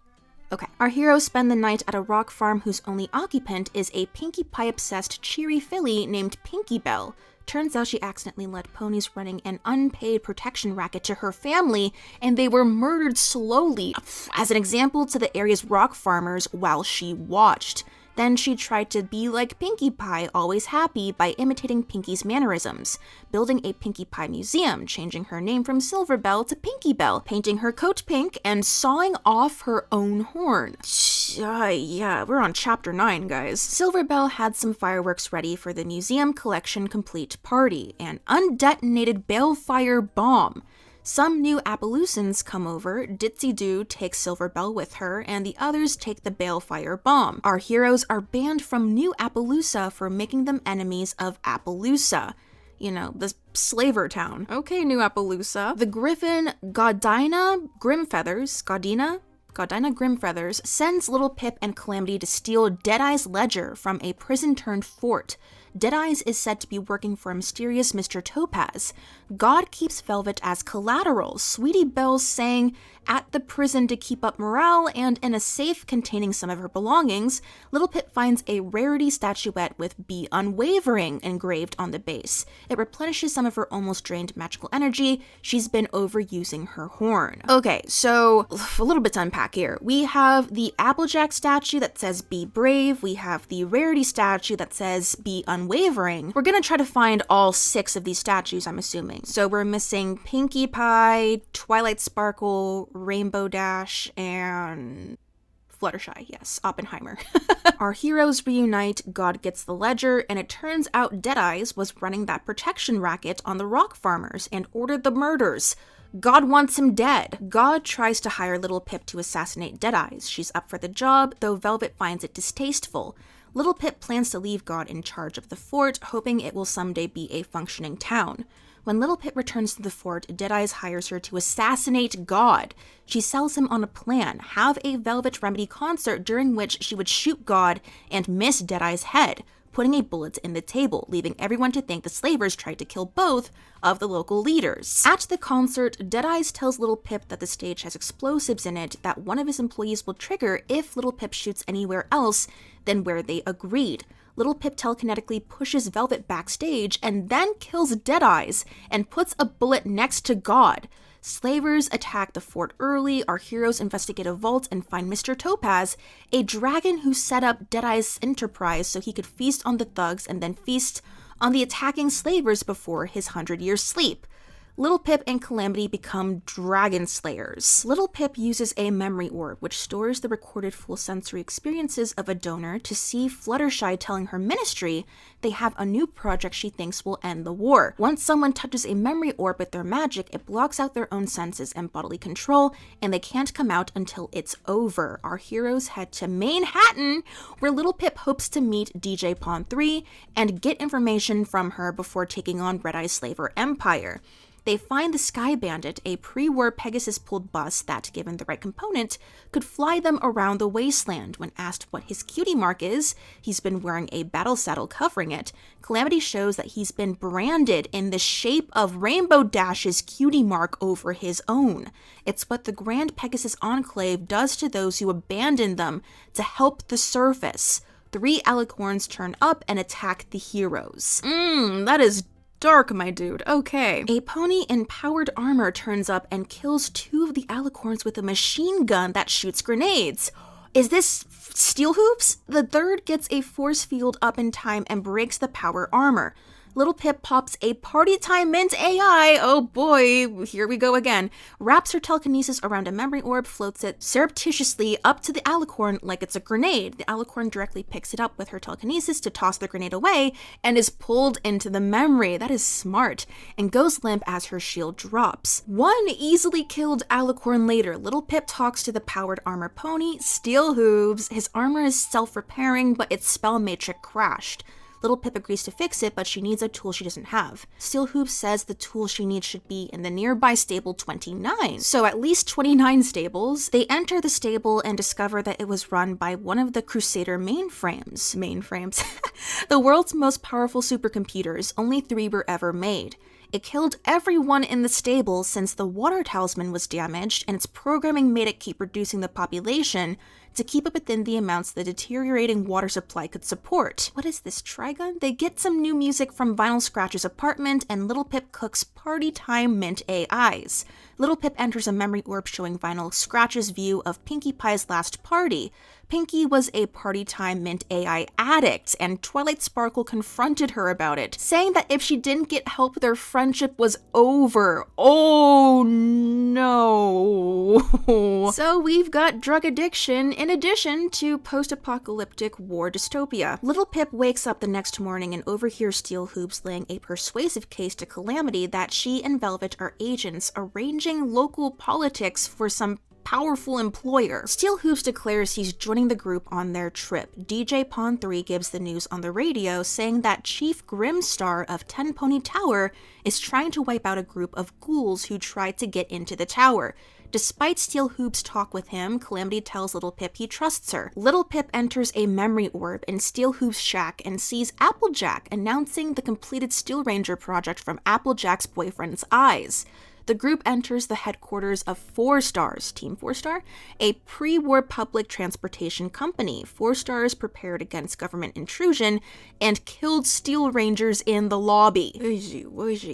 Okay, our heroes spend the night at a rock farm whose only occupant is a Pinkie Pie-obsessed cheery filly named Pinkie Belle. Turns out she accidentally led ponies running an unpaid protection racket to her family, and they were murdered slowly as an example to the area's rock farmers while she watched. Then she tried to be like Pinkie Pie, always happy, by imitating Pinkie's mannerisms, building a Pinkie Pie museum, changing her name from Silver Belle to Pinkie Belle, painting her coat pink, and sawing off her own horn. Yeah, we're on chapter 9, guys. Silver Belle had some fireworks ready for the museum collection complete party, an undetonated balefire bomb. Some New Appaloozians come over, Ditzy Doo takes Silver Belle with her, and the others take the balefire bomb. Our heroes are banned from New Appaloosa for making them enemies of Appaloosa. You know, the slaver town. Okay, New Appaloosa. The Griffin Godina Grimfeathers sends Little Pip and Calamity to steal Deadeye's ledger from a prison-turned-fort. Deadeye's is said to be working for a mysterious Mr. Topaz. God keeps Velvet as collateral, Sweetie Belle's saying at the prison to keep up morale, and in a safe containing some of her belongings, Little Pip finds a rarity statuette with Be Unwavering engraved on the base. It replenishes some of her almost drained magical energy. She's been overusing her horn. Okay, so a little bit to unpack here. We have the Applejack statue that says Be Brave. We have the rarity statue that says Be Unwavering. We're gonna try to find all 6 of these statues, I'm assuming. So we're missing Pinkie Pie, Twilight Sparkle, Rainbow Dash, and Fluttershy, yes, Oppenheimer. Our heroes reunite, God gets the ledger, and it turns out Deadeyes was running that protection racket on the rock farmers and ordered the murders. God wants him dead. God tries to hire Little Pip to assassinate Deadeyes. She's up for the job, though Velvet finds it distasteful. Little Pip plans to leave God in charge of the fort, hoping it will someday be a functioning town. When Little Pip returns to the fort, Deadeyes hires her to assassinate God. She sells him on a plan, have a Velvet Remedy concert during which she would shoot God and miss Deadeyes' head, putting a bullet in the table, leaving everyone to think the slavers tried to kill both of the local leaders. At the concert, Deadeyes tells Little Pip that the stage has explosives in it that one of his employees will trigger if Little Pip shoots anywhere else than where they agreed. Little Pip telekinetically pushes Velvet backstage and then kills Deadeyes and puts a bullet next to God. Slavers attack the fort early, our heroes investigate a vault and find Mr. Topaz, a dragon who set up Deadeyes' enterprise so he could feast on the thugs and then feast on the attacking slavers before his 100-year sleep. Little Pip and Calamity become dragon slayers. Little Pip uses a memory orb, which stores the recorded full sensory experiences of a donor to see Fluttershy telling her ministry they have a new project she thinks will end the war. Once someone touches a memory orb with their magic, it blocks out their own senses and bodily control, and they can't come out until it's over. Our heroes head to Manhattan, where Little Pip hopes to meet DJ Pawn 3 and get information from her before taking on Red Eye's Slaver Empire. They find the Sky Bandit, a pre-war Pegasus-pulled bus that, given the right component, could fly them around the wasteland. When asked what his cutie mark is, he's been wearing a battle saddle covering it. Calamity shows that he's been branded in the shape of Rainbow Dash's cutie mark over his own. It's what the Grand Pegasus Enclave does to those who abandon them to help the surface. 3 alicorns turn up and attack the heroes. That is dark, my dude. Okay. A pony in powered armor turns up and kills 2 of the alicorns with a machine gun that shoots grenades. Is this Steel Hoops? The 3rd gets a force field up in time and breaks the power armor. Little Pip pops a Party Time Mint AI, oh boy, here we go again, wraps her telekinesis around a memory orb, floats it surreptitiously up to the alicorn like it's a grenade. The alicorn directly picks it up with her telekinesis to toss the grenade away and is pulled into the memory. That is smart, and goes limp as her shield drops. 1 easily killed alicorn later, Little Pip talks to the powered armor pony, Steel Hooves. His armor is self-repairing, but its spell matrix crashed. Little Pip agrees to fix it, but she needs a tool she doesn't have. Steel Hoops says the tool she needs should be in the nearby stable 29. So at least 29 stables. They enter the stable and discover that it was run by one of the Crusader mainframes. The world's most powerful supercomputers, only 3 were ever made. It killed everyone in the stable since the water talisman was damaged, and its programming made it keep reducing the population to keep it within the amounts the deteriorating water supply could support. What is this, Trigun? They get some new music from Vinyl Scratch's apartment, and Little Pip cooks Party Time Mint AIs. Little Pip enters a memory orb showing Vinyl Scratch's view of Pinkie Pie's last party. Pinkie was a Party Time Mint AI addict, and Twilight Sparkle confronted her about it, saying that if she didn't get help, their friendship was over. Oh no. So we've got drug addiction in addition to post-apocalyptic war dystopia. Little Pip wakes up the next morning and overhears Steel Hoops laying a persuasive case to Calamity that she and Velvet are agents arranging local politics for some powerful employer. Steel Hoops declares he's joining the group on their trip. DJ Pawn 3 gives the news on the radio, saying that Chief Grimstar of Ten Pony Tower is trying to wipe out a group of ghouls who tried to get into the tower. Despite Steel Hoop's talk with him, Calamity tells Little Pip he trusts her. Little Pip enters a memory orb in Steel Hoop's shack and sees Applejack announcing the completed Steel Ranger project from Applejack's boyfriend's eyes. The group enters the headquarters of 4 Stars, Team 4 Star, a pre-war public transportation company. 4 Stars prepared against government intrusion and killed Steel Rangers in the lobby.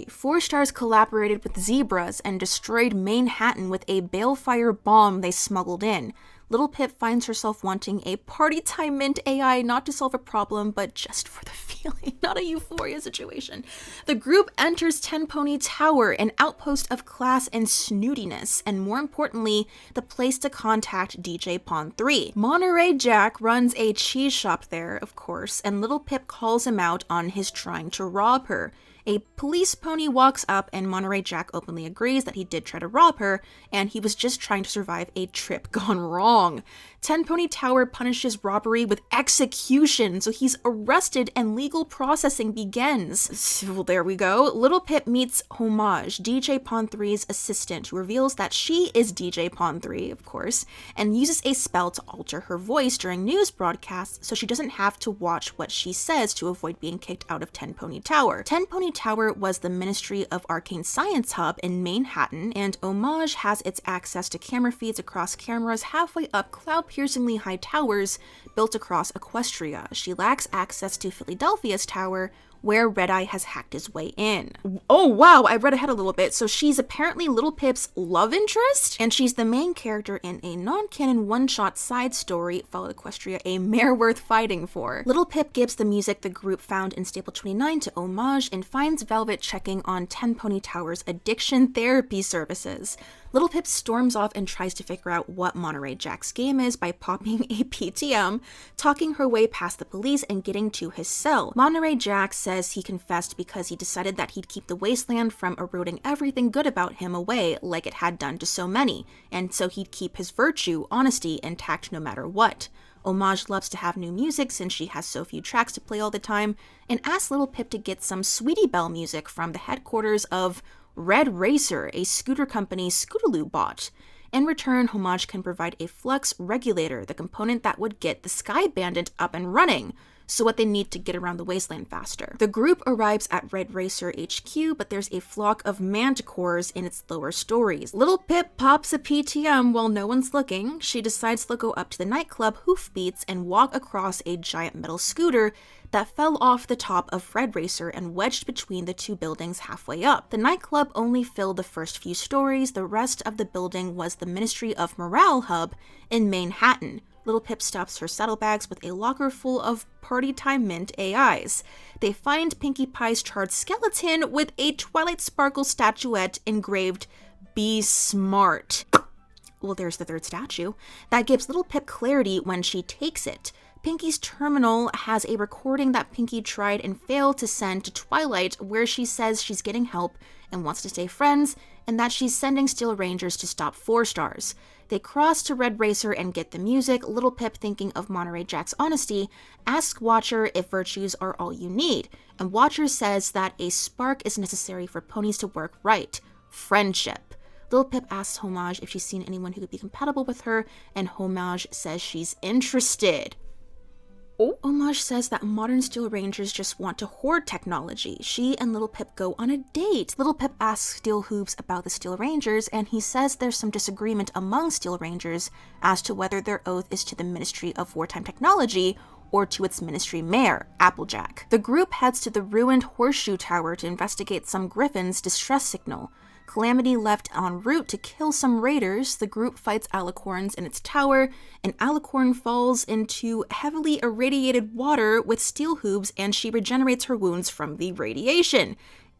4 Stars collaborated with Zebras and destroyed Manhattan with a balefire bomb they smuggled in. Little Pip finds herself wanting a party time mint AI not to solve a problem, but just for the feeling, not a euphoria situation. The group enters Ten Pony Tower, an outpost of class and snootiness, and more importantly, the place to contact DJ Pawn 3. Monterey Jack runs a cheese shop there, of course, and Little Pip calls him out on his trying to rob her. A police pony walks up and Monterey Jack openly agrees that he did try to rob her and he was just trying to survive a trip gone wrong. Ten Pony Tower punishes robbery with execution, so he's arrested and legal processing begins. Well, there we go. Little Pip meets Homage, DJ Pawn 3's assistant, who reveals that she is DJ Pawn 3, of course, and uses a spell to alter her voice during news broadcasts so she doesn't have to watch what she says to avoid being kicked out of Ten Pony Tower. Ten Pony Tower was the Ministry of Arcane Science hub in Manhattan, and Homage has its access to camera feeds across cameras halfway up cloud-piercingly high towers built across Equestria. She lacks access to Philadelphia's tower, where Red-Eye has hacked his way in. Oh wow, I read ahead a little bit. So she's apparently Little Pip's love interest, and she's the main character in a non-canon one-shot side story, Follow Equestria, a mare worth fighting for. Little Pip gives the music the group found in Staple 29 to Homage and finds Velvet checking on Ten Pony Tower's addiction therapy services. Little Pip storms off and tries to figure out what Monterey Jack's game is by popping a PTM, talking her way past the police and getting to his cell. Monterey Jack says he confessed because he decided that he'd keep the wasteland from eroding everything good about him away like it had done to so many, and so he'd keep his virtue, honesty, intact no matter what. Homage loves to have new music since she has so few tracks to play all the time, and asks Little Pip to get some Sweetie Belle music from the headquarters of Red Racer, a scooter company Scootaloo bought. In return, Homage can provide a flux regulator, the component that would get the Sky Bandit up and running, so what they need to get around the wasteland faster. The group arrives at Red Racer HQ, but there's a flock of manticores in its lower stories. Little Pip pops a PTM while no one's looking. She decides to go up to the nightclub Hoofbeats and walk across a giant metal scooter that fell off the top of Red Racer and wedged between the two buildings halfway up. The nightclub only filled the first few stories. The rest of the building was the Ministry of Morale hub in Manhattan. Little Pip stuffs her saddlebags with a locker full of party time mint AIs. They find Pinkie Pie's charred skeleton with a Twilight Sparkle statuette engraved, "Be smart." Well, there's the third statue. That gives Little Pip clarity when she takes it. Pinkie's terminal has a recording that Pinkie tried and failed to send to Twilight where she says she's getting help and wants to stay friends, and that she's sending Steel Rangers to stop 4 Stars. They cross to Red Racer and get the music. Little Pip, thinking of Monterey Jack's honesty, asks Watcher if virtues are all you need, and Watcher says that a spark is necessary for ponies to work right. Friendship. Little Pip asks Homage if she's seen anyone who could be compatible with her, and Homage says she's interested. Homage says that modern Steel Rangers just want to hoard technology. She and Little Pip go on a date. Little Pip asks Steel Hoops about the Steel Rangers, and he says there's some disagreement among Steel Rangers as to whether their oath is to the Ministry of Wartime Technology or to its ministry mayor, Applejack. The group heads to the ruined Horseshoe Tower to investigate some Griffin's distress signal. Calamity left en route to kill some raiders. The group fights alicorns in its tower. An alicorn falls into heavily irradiated water with Steel Hoops, and she regenerates her wounds from the radiation.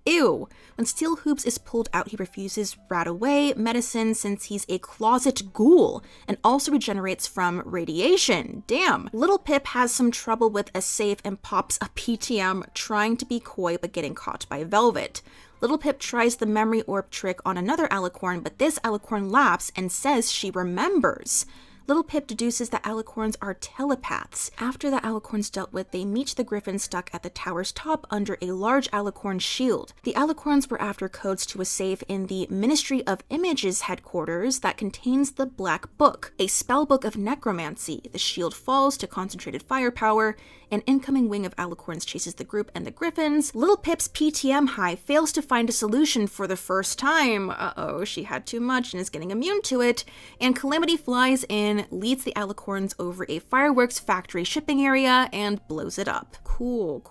Ew. When Steel Hoops is pulled out, he refuses Rat Away medicine since he's a closet ghoul and also regenerates from radiation. Damn. Little Pip has some trouble with a safe and pops a PTM, trying to be coy but getting caught by Velvet. Little Pip tries the memory orb trick on another alicorn, but this alicorn laughs and says she remembers. Little Pip deduces that alicorns are telepaths. After the alicorns dealt with, they meet the griffin stuck at the tower's top under a large alicorn shield. The alicorns were after codes to a safe in the Ministry of Images headquarters that contains the Black Book, a spellbook of necromancy. The shield falls to concentrated firepower. An incoming wing of alicorns chases the group and the griffins. Little Pip's PTM high fails to find a solution for the first time. Uh-oh, she had too much and is getting immune to it. And Calamity flies in, leads the alicorns over a fireworks factory shipping area, and blows it up. Cool.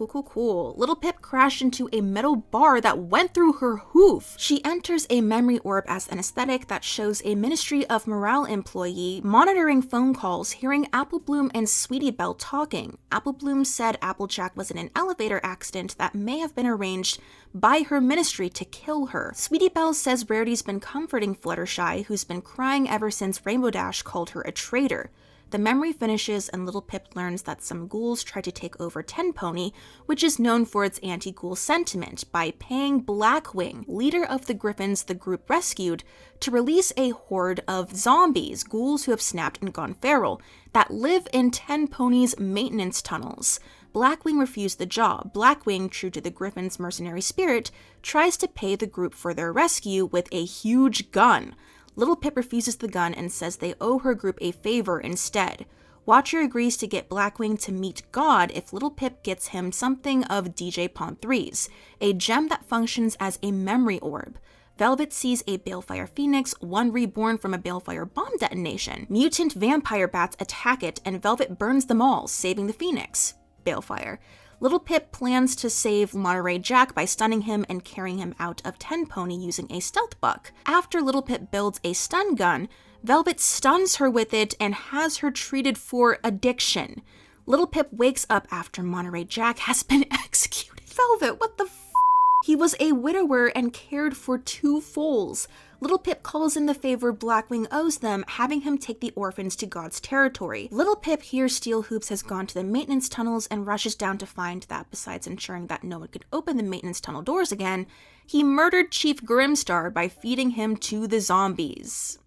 Little Pip crashed into a metal bar that went through her hoof. She enters a memory orb as an aesthetic that shows a Ministry of Morale employee monitoring phone calls, hearing Apple Bloom and Sweetie Belle talking. Apple Bloom said Applejack was in an elevator accident that may have been arranged by her ministry to kill her. Sweetie Belle says Rarity's been comforting Fluttershy, who's been crying ever since Rainbow Dash called her a traitor. The memory finishes and Little Pip learns that some ghouls tried to take over Tenpony, which is known for its anti-ghoul sentiment, by paying Blackwing, leader of the Griffins the group rescued, to release a horde of zombies, ghouls who have snapped and gone feral, that live in Tenpony's maintenance tunnels. Blackwing refused the job. Blackwing, true to the Griffins' mercenary spirit, tries to pay the group for their rescue with a huge gun. Little Pip refuses the gun and says they owe her group a favor instead. Watcher agrees to get Blackwing to meet God if Little Pip gets him something of DJ Pon-3's, a gem that functions as a memory orb. Velvet sees a Balefire Phoenix, one reborn from a Balefire bomb detonation. Mutant vampire bats attack it, and Velvet burns them all, saving the Phoenix. Balefire. Little Pip plans to save Monterey Jack by stunning him and carrying him out of Tenpony using a stealth buck. After Little Pip builds a stun gun, Velvet stuns her with it and has her treated for addiction. Little Pip wakes up after Monterey Jack has been executed. Velvet, what the f***? He was a widower and cared for 2 foals. Little Pip calls in the favor Blackwing owes them, having him take the orphans to God's territory. Little Pip hears Steel Hoops has gone to the maintenance tunnels and rushes down to find that, besides ensuring that no one could open the maintenance tunnel doors again, he murdered Chief Grimstar by feeding him to the zombies.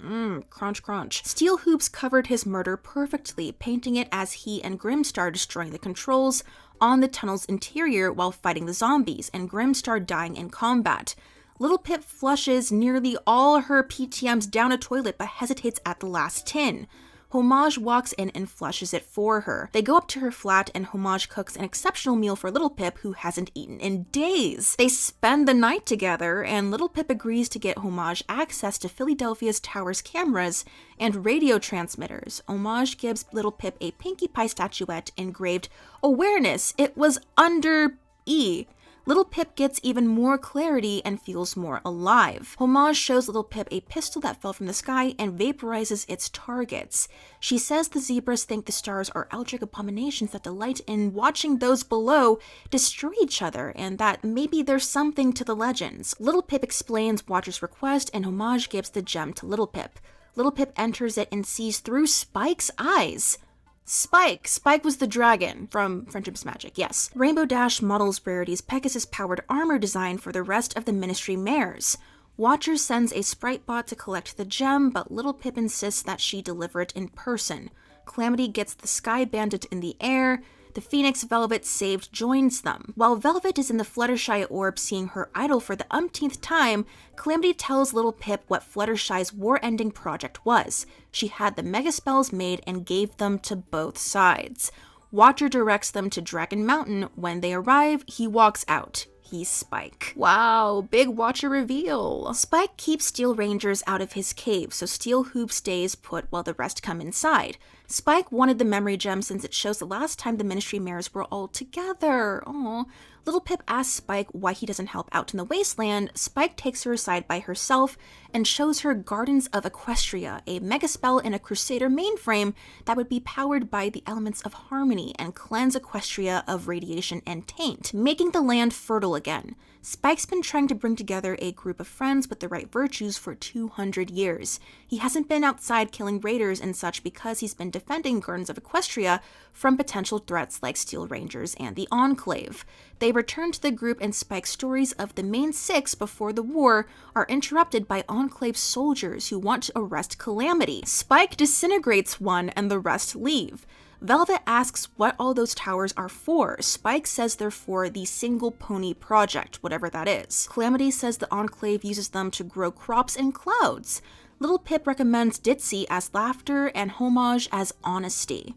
Crunch, crunch. Steel Hoops covered his murder perfectly, painting it as he and Grimstar destroying the controls on the tunnel's interior while fighting the zombies, and Grimstar dying in combat. Little Pip flushes nearly all her PTMs down a toilet but hesitates at the last tin. Homage walks in and flushes it for her. They go up to her flat and Homage cooks an exceptional meal for Little Pip, who hasn't eaten in days. They spend the night together and Little Pip agrees to get Homage access to Philadelphia's tower's cameras and radio transmitters. Homage gives Little Pip a Pinkie Pie statuette engraved Awareness. It was under E. Little Pip gets even more clarity and feels more alive. Homage shows Little Pip a pistol that fell from the sky and vaporizes its targets. She says the zebras think the stars are eldritch abominations that delight in watching those below destroy each other, and that maybe there's something to the legends. Little Pip explains Watcher's request, and Homage gives the gem to Little Pip. Little Pip enters it and sees through Spike's eyes. Spike was the dragon from Friendship's Magic, yes. Rainbow Dash models Rarity's Pegasus-powered armor design for the rest of the Ministry mares. Watcher sends a sprite bot to collect the gem, but Little Pip insists that she deliver it in person. Calamity gets the Sky Bandit in the air. The Phoenix Velvet saved joins them. While Velvet is in the Fluttershy orb seeing her idol for the umpteenth time, Calamity tells Little Pip what Fluttershy's war-ending project was. She had the mega spells made and gave them to both sides. Watcher directs them to Dragon Mountain. When they arrive, he walks out. He's Spike. Wow, big Watcher reveal. Spike keeps Steel Rangers out of his cave, so Steel Hoop stays put while the rest come inside. Spike wanted the memory gem since it shows the last time the Ministry mares were all together. Aww. Little Pip asks Spike why he doesn't help out in the wasteland. Spike takes her aside by herself and shows her Gardens of Equestria, a mega spell in a Crusader mainframe that would be powered by the elements of harmony and cleanse Equestria of radiation and taint, making the land fertile again. Spike's been trying to bring together a group of friends with the right virtues for 200 years. He hasn't been outside killing raiders and such because he's been defending Gardens of Equestria from potential threats like Steel Rangers and the Enclave. They return to the group, and Spike's stories of the main 6 before the war are interrupted by Enclave soldiers who want to arrest Calamity. Spike disintegrates one and the rest leave. Velvet asks what all those towers are for. Spike says they're for the Single Pony Project, whatever that is. Calamity says the Enclave uses them to grow crops and clouds. Little Pip recommends Ditzy as laughter and Homage as honesty.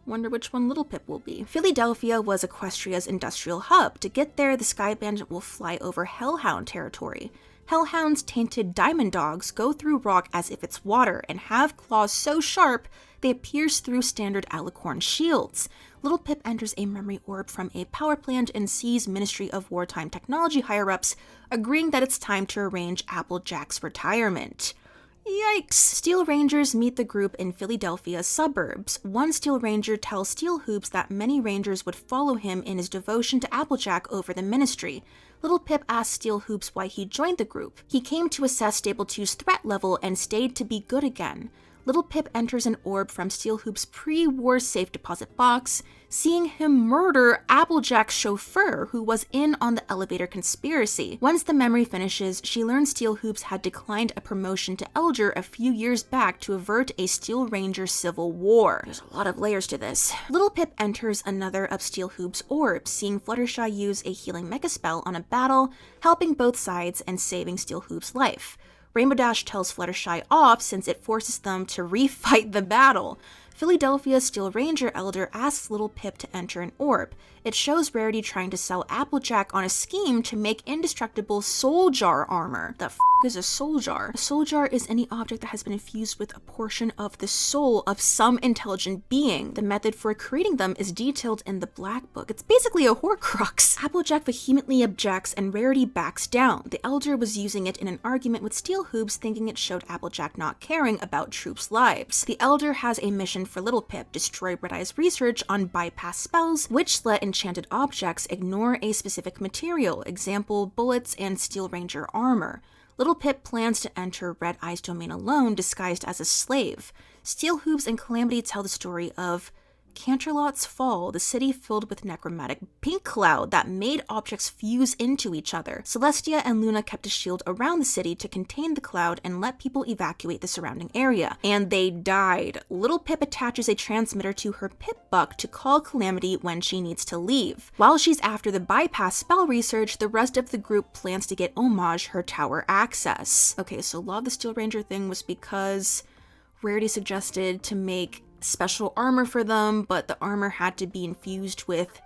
Wonder which one Little Pip will be. Philadelphia was Equestria's industrial hub. To get there, the Sky Bandit will fly over Hellhound territory. Hellhound's tainted diamond dogs go through rock as if it's water and have claws so sharp they pierce through standard alicorn shields. Little Pip enters a memory orb from a power plant and sees Ministry of Wartime Technology higher-ups agreeing that it's time to arrange Applejack's retirement. Yikes! Steel Rangers meet the group in Philadelphia's suburbs. One Steel Ranger tells Steel Hoops that many Rangers would follow him in his devotion to Applejack over the Ministry. Little Pip asks Steel Hoops why he joined the group. He came to assess Stable 2's threat level and stayed to be good again. Little Pip enters an orb from Steel Hoop's pre-war safe deposit box, seeing him murder Applejack's chauffeur who was in on the elevator conspiracy. Once the memory finishes, she learns Steel Hoops had declined a promotion to Elder a few years back to avert a Steel Ranger civil war. There's a lot of layers to this. Little Pip enters another of Steel Hoop's orbs, seeing Fluttershy use a healing mecha spell on a battle, helping both sides and saving Steel Hoop's life. Rainbow Dash tells Fluttershy off since it forces them to refight the battle. Philadelphia's Steel Ranger Elder asks Little Pip to enter an orb. It shows Rarity trying to sell Applejack on a scheme to make indestructible Soul Jar armor. The is a Soul Jar? A Soul Jar is any object that has been infused with a portion of the soul of some intelligent being. The method for creating them is detailed in the Black Book. It's basically a Horcrux. Applejack vehemently objects and Rarity backs down. The Elder was using it in an argument with Steel Hoops, thinking it showed Applejack not caring about troops' lives. The Elder has a mission for Little Pip: destroy Red Eye's research on bypass spells, which let enchanted objects ignore a specific material, example bullets and Steel Ranger armor. Little Pip plans to enter Red Eye's domain alone, disguised as a slave. Steel Hoops and Calamity tell the story of Canterlot's Fall, the city filled with necromantic pink cloud that made objects fuse into each other. Celestia and Luna kept a shield around the city to contain the cloud and let people evacuate the surrounding area. And they died. Little Pip attaches a transmitter to her Pip Buck to call Calamity when she needs to leave. While she's after the bypass spell research, the rest of the group plans to get Homage her tower access. Okay, so a lot of the Steel Ranger thing was because Rarity suggested to make special armor for them, but the armor had to be infused with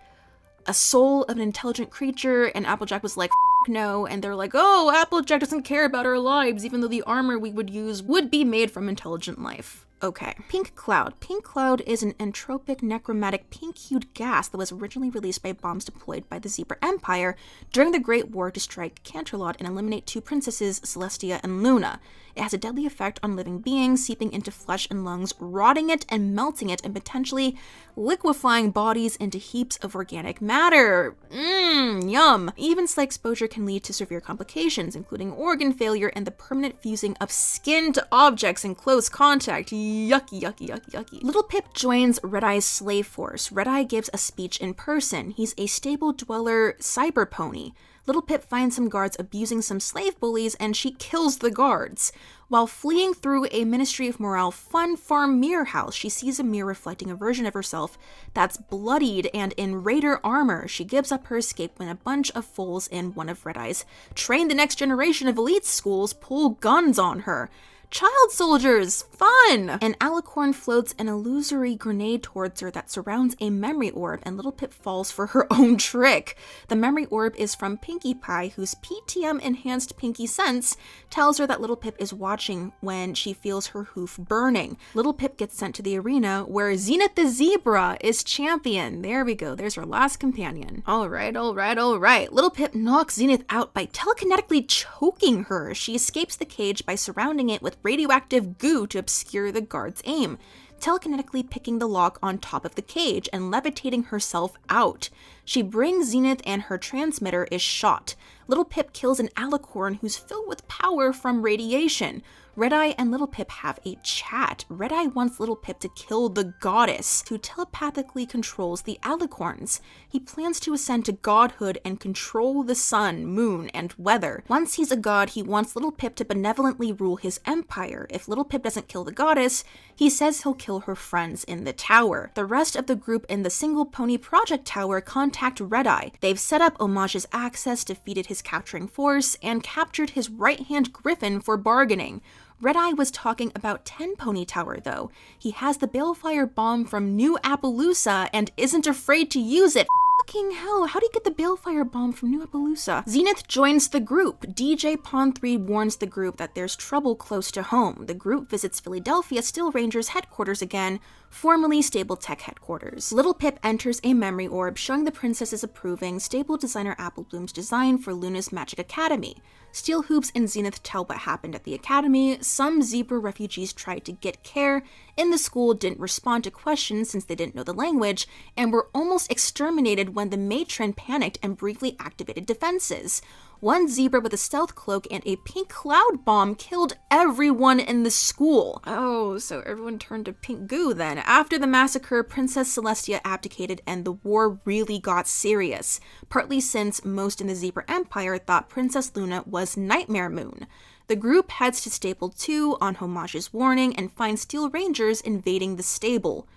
a soul of an intelligent creature, and Applejack was like, no, and they're like, oh, Applejack doesn't care about our lives, even though the armor we would use would be made from intelligent life. Okay. Pink Cloud. Pink Cloud is an entropic, necromantic, pink-hued gas that was originally released by bombs deployed by the Zebra Empire during the Great War to strike Canterlot and eliminate two princesses, Celestia and Luna. It has a deadly effect on living beings, seeping into flesh and lungs, rotting it and melting it, and potentially liquefying bodies into heaps of organic matter. Yum! Even slight exposure can lead to severe complications, including organ failure and the permanent fusing of skin to objects in close contact. Yucky, yucky, yucky, yucky. Little Pip joins Red Eye's slave force. Red Eye gives a speech in person. He's a stable dweller cyber pony. Little Pip finds some guards abusing some slave bullies, and she kills the guards. While fleeing through a Ministry of Morale fun farm mirror house, she sees a mirror reflecting a version of herself that's bloodied and in Raider armor. She gives up her escape when a bunch of foals in one of Red Eye's train the next generation of elite schools pull guns on her. Child soldiers! Fun! An alicorn floats an illusory grenade towards her that surrounds a memory orb, and Little Pip falls for her own trick. The memory orb is from Pinkie Pie, whose PTM-enhanced Pinkie Sense tells her that Little Pip is watching when she feels her hoof burning. Little Pip gets sent to the arena, where Zenith the Zebra is champion. There we go, there's our last companion. Alright. Little Pip knocks Zenith out by telekinetically choking her. She escapes the cage by surrounding it with radioactive goo to obscure the guard's aim. telekinetically picking the lock on top of the cage and levitating herself out. She brings Zenith and her transmitter is shot. Little Pip kills an alicorn who's filled with power from radiation. Red-Eye and Little Pip have a chat. Red-Eye wants Little Pip to kill the goddess, who telepathically controls the alicorns. He plans to ascend to godhood and control the sun, moon, and weather. Once he's a god, he wants Little Pip to benevolently rule his empire. If Little Pip doesn't kill the goddess, he says he'll kill her friends in the tower. The rest of the group in the Single Pony Project Tower contact Red-Eye. They've set up Homage's access, defeated his capturing force, and captured his right-hand griffin for bargaining. Red-Eye was talking about 10 Pony Tower, though. He has the Balefire bomb from New Appaloosa and isn't afraid to use it. Fucking hell, how do you get the Balefire bomb from New Appaloosa? Zenith joins the group. DJ Pawn 3 warns the group that there's trouble close to home. The group visits Philadelphia Steel Rangers headquarters again, formerly Stable Tech headquarters. Little Pip enters a memory orb, showing the princesses approving Stable designer Applebloom's design for Luna's Magic Academy. Steel Hoops and Zenith tell what happened at the academy. Some Zebra refugees tried to get care in the school, didn't respond to questions since they didn't know the language, and were almost exterminated when the matron panicked and briefly activated defenses. One Zebra with a stealth cloak and a pink cloud bomb killed everyone in the school. Oh, so everyone turned to pink goo then. After the massacre, Princess Celestia abdicated and the war really got serious, partly since most in the Zebra Empire thought Princess Luna was Nightmare Moon. The group heads to Stable 2 on Homage's warning and finds Steel Rangers invading the stable.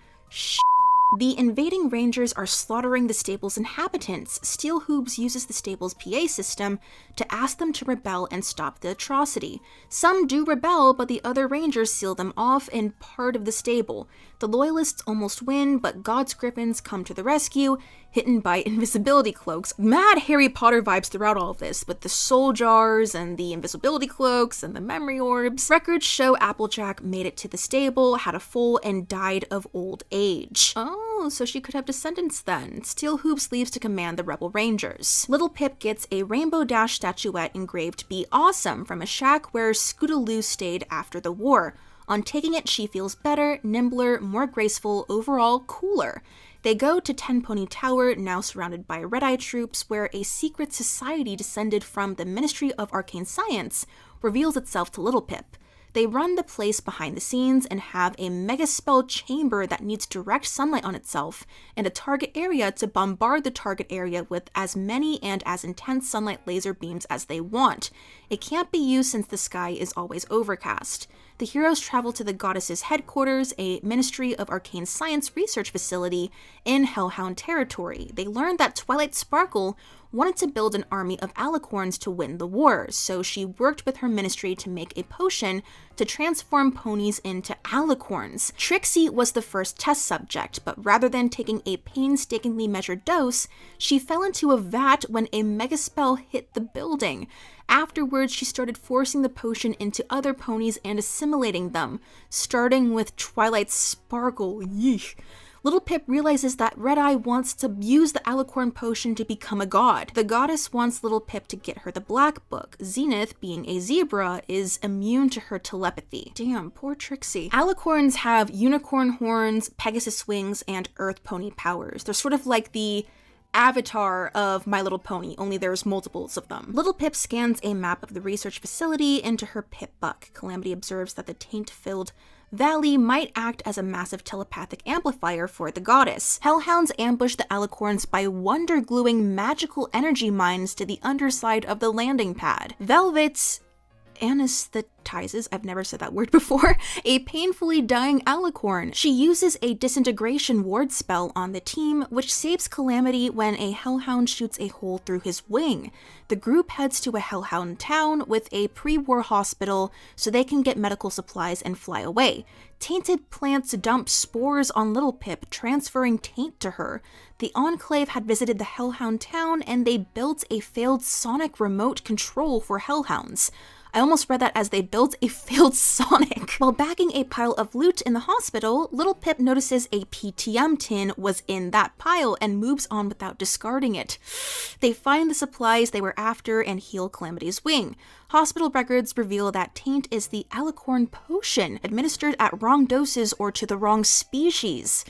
The invading Rangers are slaughtering the stable's inhabitants. Steel Hoops uses the stable's PA system to ask them to rebel and stop the atrocity. Some do rebel, but the other Rangers seal them off in part of the stable. The Loyalists almost win, but God's Griffins come to the rescue, hidden by invisibility cloaks. Mad Harry Potter vibes throughout all of this, with the soul jars and the invisibility cloaks and the memory orbs. Records show Applejack made it to the stable, had a foal, and died of old age. Oh, so she could have descendants then. Steel Hoops leaves to command the Rebel Rangers. Little Pip gets a Rainbow Dash statuette engraved "Be Awesome" from a shack where Scootaloo stayed after the war. On taking it, she feels better, nimbler, more graceful, overall cooler. They go to 10 Pony Tower, now surrounded by Red-Eye troops, where a secret society descended from the Ministry of Arcane Science reveals itself to Little Pip. They run the place behind the scenes and have a mega spell chamber that needs direct sunlight on itself and a target area to bombard the target area with as many and as intense sunlight laser beams as they want. It can't be used since the sky is always overcast. The heroes travel to the goddess's headquarters, a Ministry of Arcane Science research facility in Hellhound territory. They learn that Twilight Sparkle wanted to build an army of alicorns to win the war, so she worked with her ministry to make a potion to transform ponies into alicorns. Trixie was the first test subject, but rather than taking a painstakingly measured dose, she fell into a vat when a mega spell hit the building. Afterwards, she started forcing the potion into other ponies and assimilating them, starting with Twilight Sparkle. Yeesh. Little Pip realizes that Red-Eye wants to use the alicorn potion to become a god. The goddess wants Little Pip to get her the Black Book. Zenith, being a zebra, is immune to her telepathy. Damn, poor Trixie. Alicorns have unicorn horns, Pegasus wings, and earth pony powers. They're sort of like the Avatar of My Little Pony, only there's multiples of them. Little Pip scans a map of the research facility into her Pip Buck. Calamity observes that the taint-filled valley might act as a massive telepathic amplifier for the goddess. Hellhounds ambush the alicorns by wonder-gluing magical energy mines to the underside of the landing pad. Velvet anesthetizes, I've never said that word before, a painfully dying alicorn. She uses a disintegration ward spell on the team, which saves Calamity when a hellhound shoots a hole through his wing. The group heads to a hellhound town with a pre-war hospital so they can get medical supplies and fly away. Tainted plants dump spores on Little Pip, transferring taint to her. The Enclave had visited the Hellhound town and they built a failed sonic remote control for hellhounds. I almost read that as they built a failed Sonic. While bagging a pile of loot in the hospital, Little Pip notices a PTM tin was in that pile and moves on without discarding it. They find the supplies they were after and heal Calamity's wing. Hospital records reveal that taint is the alicorn potion, administered at wrong doses or to the wrong species.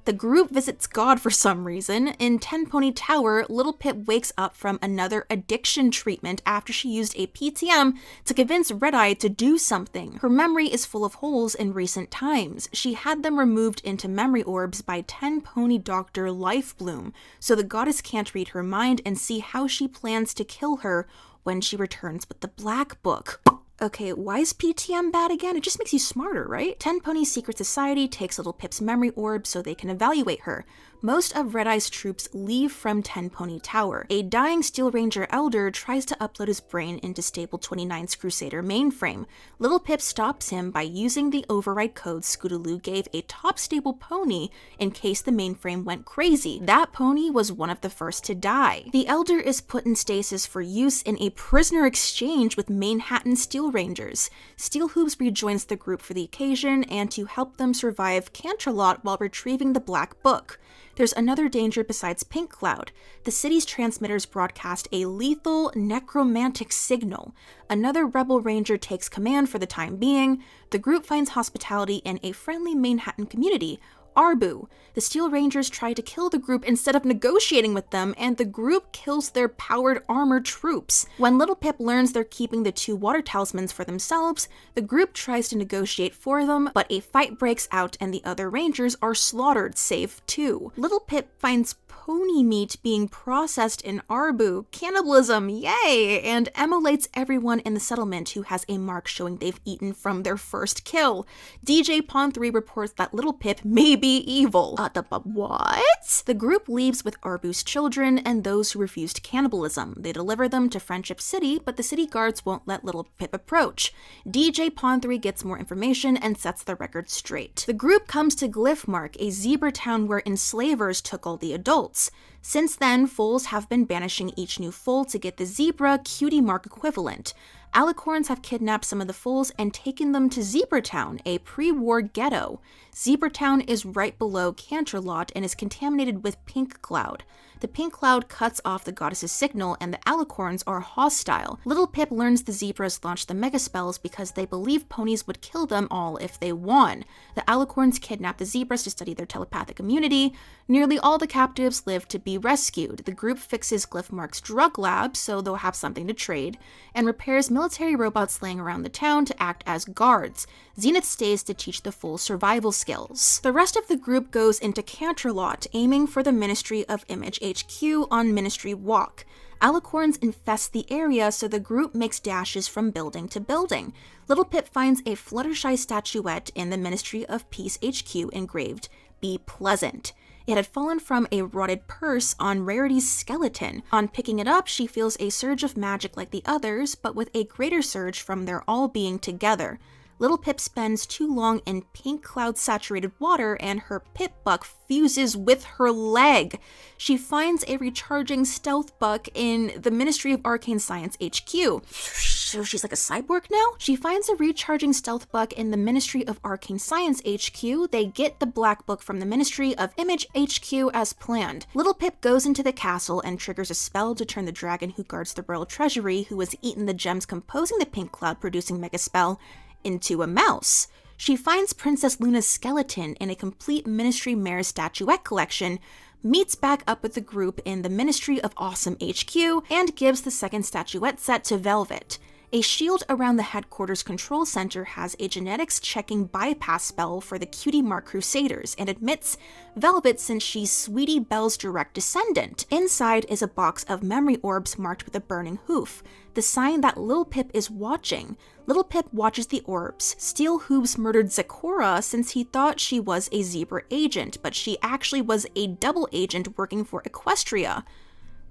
The group visits God for some reason. In 10 Pony Tower, Little Pip wakes up from another addiction treatment after she used a PTM to convince Red Eye to do something. Her memory is full of holes in recent times. She had them removed into memory orbs by 10 Pony Doctor Lifebloom, so the goddess can't read her mind and see how she plans to kill her when she returns with the Black Book. Okay, why is PTM bad again? It just makes you smarter, right? 10 Pony Secret Society takes Little Pip's memory orb so they can evaluate her. Most of Red Eye's troops leave from 10 Pony Tower. A dying Steel Ranger Elder tries to upload his brain into Stable 29's Crusader mainframe. Little Pip stops him by using the override code Scootaloo gave a top stable pony in case the mainframe went crazy. That pony was one of the first to die. The Elder is put in stasis for use in a prisoner exchange with Manhattan Steel Rangers. Steel Hooves rejoins the group for the occasion and to help them survive Canterlot while retrieving the Black Book. There's another danger besides Pink Cloud. The city's transmitters broadcast a lethal necromantic signal. Another Rebel Ranger takes command for the time being. The group finds hospitality in a friendly Manhattan community, Arbu. The Steel Rangers try to kill the group instead of negotiating with them, and the group kills their powered armored troops. When Little Pip learns they're keeping the 2 water talismans for themselves, the group tries to negotiate for them, but a fight breaks out and the other Rangers are slaughtered, save 2. Little Pip finds pony meat being processed in Arbu. Cannibalism, yay! And emulates everyone in the settlement who has a mark showing they've eaten from their first kill. DJ Pawn 3 reports that Little Pip may be evil. What? The group leaves with Arbu's children and those who refused cannibalism. They deliver them to Friendship City, but the city guards won't let Little Pip approach. DJ Pawn 3 gets more information and sets the record straight. The group comes to Glyphmark, a zebra town where enslavers took all the adults. Since then, foals have been banishing each new foal to get the zebra cutie mark equivalent. Alicorns have kidnapped some of the foals and taken them to Zebratown, a pre-war ghetto. Zebratown is right below Canterlot and is contaminated with Pink Cloud. The Pink Cloud cuts off the goddess's signal and the Alicorns are hostile. Little Pip learns the zebras launched the mega spells because they believe ponies would kill them all if they won. The Alicorns kidnap the zebras to study their telepathic immunity. Nearly all the captives live to be rescued. The group fixes Glyphmark's drug lab so they'll have something to trade, and repairs military robots laying around the town to act as guards. Zenith stays to teach the full survival skills. The rest of the group goes into Canterlot, aiming for the Ministry of Image HQ on Ministry Walk. Alicorns infest the area, so the group makes dashes from building to building. Little Pip finds a Fluttershy statuette in the Ministry of Peace HQ engraved, "Be Pleasant." It had fallen from a rotted purse on Rarity's skeleton. On picking it up, she feels a surge of magic like the others, but with a greater surge from their all being together. Little Pip spends too long in Pink Cloud saturated water and her Pip Buck fuses with her leg. She finds a recharging stealth buck in the Ministry of Arcane Science HQ. So she's like a cyborg now? She finds a recharging stealth buck in the Ministry of Arcane Science HQ. They get the Black Book from the Ministry of Image HQ as planned. Little Pip goes into the castle and triggers a spell to turn the dragon who guards the royal treasury, who has eaten the gems composing the Pink Cloud producing mega spell, into a mouse. She finds Princess Luna's skeleton in a complete Ministry Mare statuette collection, meets back up with the group in the Ministry of Awesome HQ, and gives the second statuette set to Velvet. A shield around the headquarters control center has a genetics checking bypass spell for the Cutie Mark Crusaders and admits Velvet since she's Sweetie Belle's direct descendant. Inside is a box of memory orbs marked with a burning hoof, the sign that Lil Pip is watching. Little Pip watches the orbs. Steel Hooves murdered Zecora since he thought she was a zebra agent, but she actually was a double agent working for Equestria.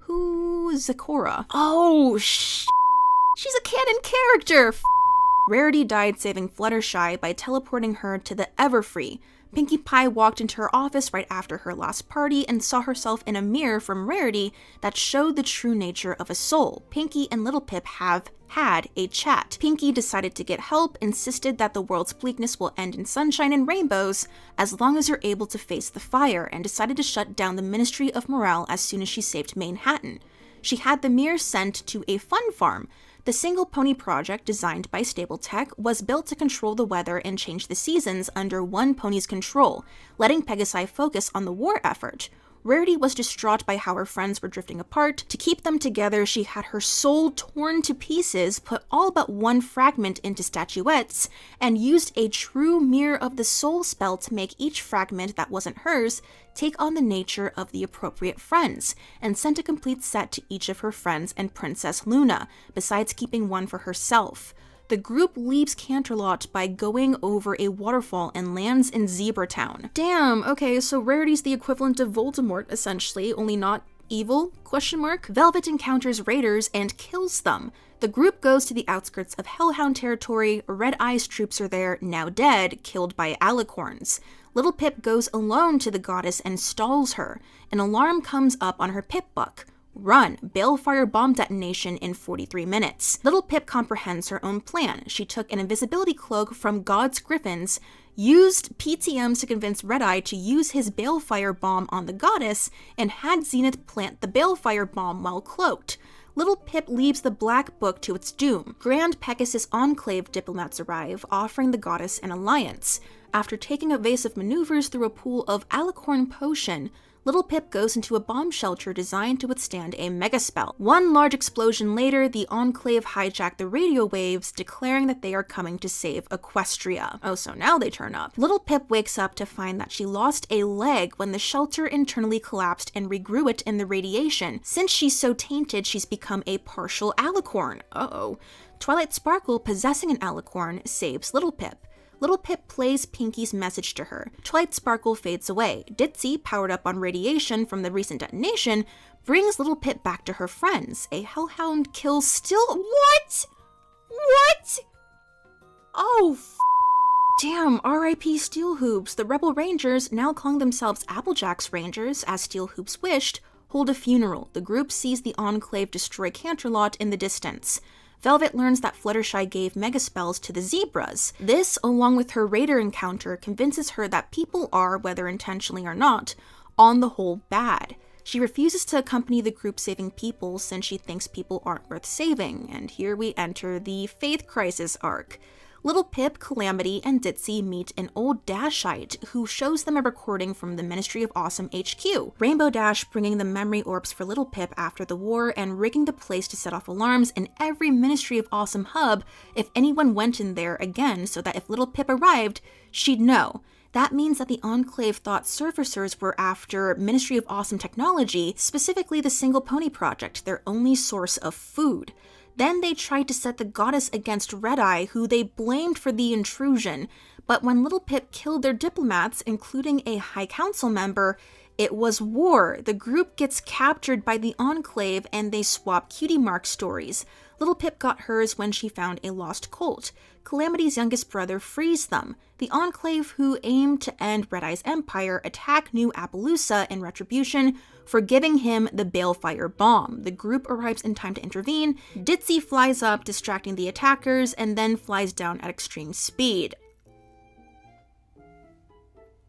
Who's Zecora? Oh, she's a canon character! Rarity died saving Fluttershy by teleporting her to the Everfree. Pinkie Pie walked into her office right after her last party and saw herself in a mirror from Rarity that showed the true nature of a soul. Pinkie and Little Pip have had a chat. Pinkie decided to get help, insisted that the world's bleakness will end in sunshine and rainbows as long as you're able to face the fire, and decided to shut down the Ministry of Morale as soon as she saved Manhattan. She had the mirror sent to a fun farm. The single pony project, designed by Stable Tech, was built to control the weather and change the seasons under one pony's control, letting Pegasi focus on the war effort. Rarity was distraught by how her friends were drifting apart. To keep them together, she had her soul torn to pieces, put all but one fragment into statuettes, and used a true Mirror of the Soul spell to make each fragment that wasn't hers take on the nature of the appropriate friends, and sent a complete set to each of her friends and Princess Luna, besides keeping one for herself. The group leaves Canterlot by going over a waterfall and lands in Zebra Town. Damn, okay, so Rarity's the equivalent of Voldemort, essentially, only not evil, ? Velvet encounters raiders and kills them. The group goes to the outskirts of Hellhound territory. Red Eye's troops are there, now dead, killed by alicorns. Little Pip goes alone to the goddess and stalls her. An alarm comes up on her Pip book. Run, Balefire bomb detonation in 43 minutes. Little Pip comprehends her own plan. She took an invisibility cloak from God's Griffins, used PTMs to convince Red Eye to use his Balefire bomb on the goddess, and had Zenith plant the Balefire bomb while cloaked. Little Pip leaves the Black Book to its doom. Grand Pegasus Enclave diplomats arrive, offering the goddess an alliance. After taking evasive maneuvers through a pool of alicorn potion, Little Pip goes into a bomb shelter designed to withstand a mega spell. One large explosion later, the Enclave hijack the radio waves, declaring that they are coming to save Equestria. Oh, so now they turn up. Little Pip wakes up to find that she lost a leg when the shelter internally collapsed and regrew it in the radiation. Since she's so tainted, she's become a partial alicorn. Uh-oh. Twilight Sparkle, possessing an alicorn, saves Little Pip. Little Pip plays Pinkie's message to her. Twilight Sparkle fades away. Ditzy, powered up on radiation from the recent detonation, brings Little Pip back to her friends. A Hellhound kills still— What? What? Oh, damn, R.I.P. Steel Hoops. The Rebel Rangers, now calling themselves Applejack's Rangers, as Steel Hoops wished, hold a funeral. The group sees the Enclave destroy Canterlot in the distance. Velvet learns that Fluttershy gave mega spells to the zebras. This, along with her raider encounter, convinces her that people are, whether intentionally or not, on the whole bad. She refuses to accompany the group saving people since she thinks people aren't worth saving, and here we enter the Faith Crisis arc. Little Pip, Calamity, and Ditzy meet an old Dashite who shows them a recording from the Ministry of Awesome HQ. Rainbow Dash bringing the memory orbs for Little Pip after the war and rigging the place to set off alarms in every Ministry of Awesome hub if anyone went in there again, so that if Little Pip arrived, she'd know. That means that the Enclave thought surfacers were after Ministry of Awesome technology, specifically the Single Pony Project, their only source of food. Then they tried to set the goddess against Red Eye, who they blamed for the intrusion, but when Little Pip killed their diplomats, including a High Council member, it was war. The group gets captured by the Enclave and they swap cutie mark stories. Little Pip got hers when she found a lost colt. Calamity's youngest brother frees them. The Enclave, who aimed to end Red Eye's empire, attack New Appaloosa in retribution for giving him the Balefire bomb. The group arrives in time to intervene. Ditzy flies up, distracting the attackers, and then flies down at extreme speed.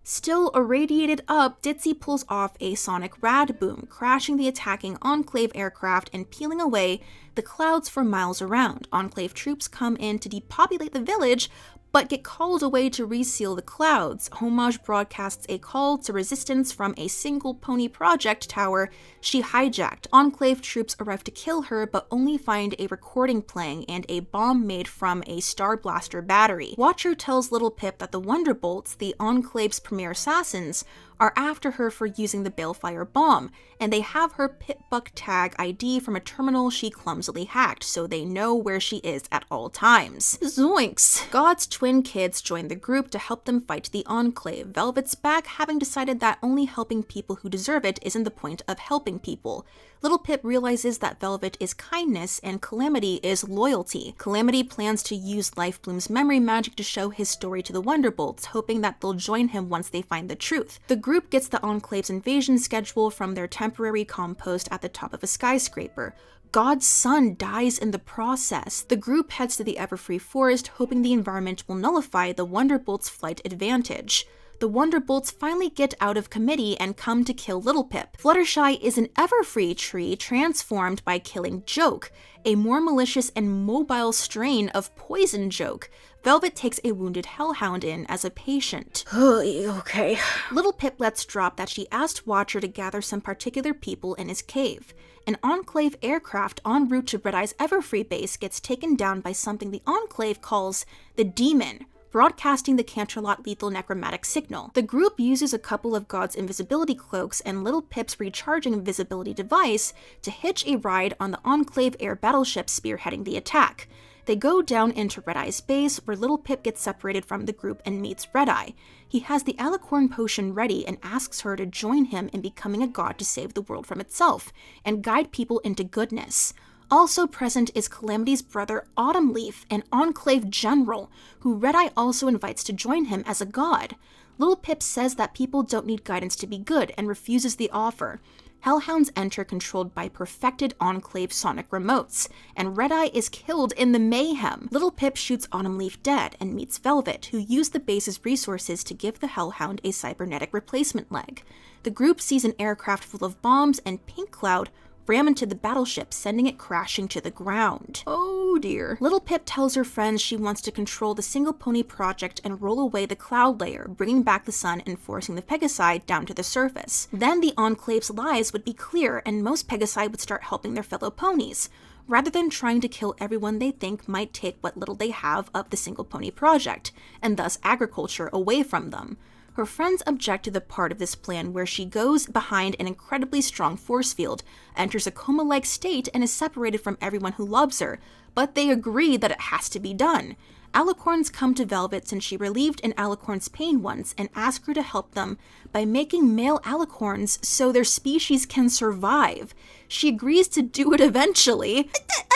Still irradiated up, Ditzy pulls off a sonic rad boom, crashing the attacking Enclave aircraft and peeling away the clouds for miles around. Enclave troops come in to depopulate the village, but get called away to reseal the clouds. Homage broadcasts a call to resistance from a Single Pony Project tower she hijacked. Enclave troops arrive to kill her, but only find a recording playing and a bomb made from a Star Blaster battery. Watcher tells Little Pip that the Wonderbolts, the Enclave's premier assassins, are after her for using the Balefire bomb, and they have her Pip-Buck tag ID from a terminal she clumsily hacked, so they know where she is at all times. Zoinks! God's twin kids join the group to help them fight the Enclave. Velvet's back, having decided that only helping people who deserve it isn't the point of helping people. Little Pip realizes that Velvet is kindness and Calamity is loyalty. Calamity plans to use Life Bloom's memory magic to show his story to the Wonderbolts, hoping that they'll join him once they find the truth. The group gets the Enclave's invasion schedule from their temporary compost at the top of a skyscraper. God's son dies in the process. The group heads to the Everfree Forest, hoping the environment will nullify the Wonderbolt's flight advantage. The Wonderbolts finally get out of committee and come to kill Little Pip. Fluttershy is an Everfree tree transformed by killing Joke, a more malicious and mobile strain of Poison Joke. Velvet takes a wounded hellhound in as a patient. Okay. Little Pip lets drop that she asked Watcher to gather some particular people in his cave. An Enclave aircraft en route to Red Eye's Everfree base gets taken down by something the Enclave calls the Demon, broadcasting the Canterlot lethal necromantic signal. The group uses a couple of God's invisibility cloaks and Little Pip's recharging invisibility device to hitch a ride on the Enclave air battleship spearheading the attack. They go down into Red Eye's base, where Little Pip gets separated from the group and meets Red Eye. He has the alicorn potion ready and asks her to join him in becoming a god to save the world from itself and guide people into goodness. Also present is Calamity's brother Autumn Leaf, an Enclave general, who Red Eye also invites to join him as a god. Little Pip says that people don't need guidance to be good and refuses the offer. Hellhounds enter controlled by perfected Enclave sonic remotes, and Red Eye is killed in the mayhem. Little Pip shoots Autumn Leaf dead and meets Velvet, who used the base's resources to give the Hellhound a cybernetic replacement leg. The group sees an aircraft full of bombs, and Pink Cloud ram into the battleship, sending it crashing to the ground. Oh dear. Little Pip tells her friends she wants to control the Single Pony Project and roll away the cloud layer, bringing back the sun and forcing the Pegasi down to the surface. Then the Enclave's lives would be clear, and most Pegasi would start helping their fellow ponies, rather than trying to kill everyone they think might take what little they have of the Single Pony Project, and thus agriculture, away from them. Her friends object to the part of this plan where she goes behind an incredibly strong force field, enters a coma-like state, and is separated from everyone who loves her, but they agree that it has to be done. Alicorns come to Velvet since she relieved an alicorn's pain once and ask her to help them by making male alicorns so their species can survive. She agrees to do it eventually.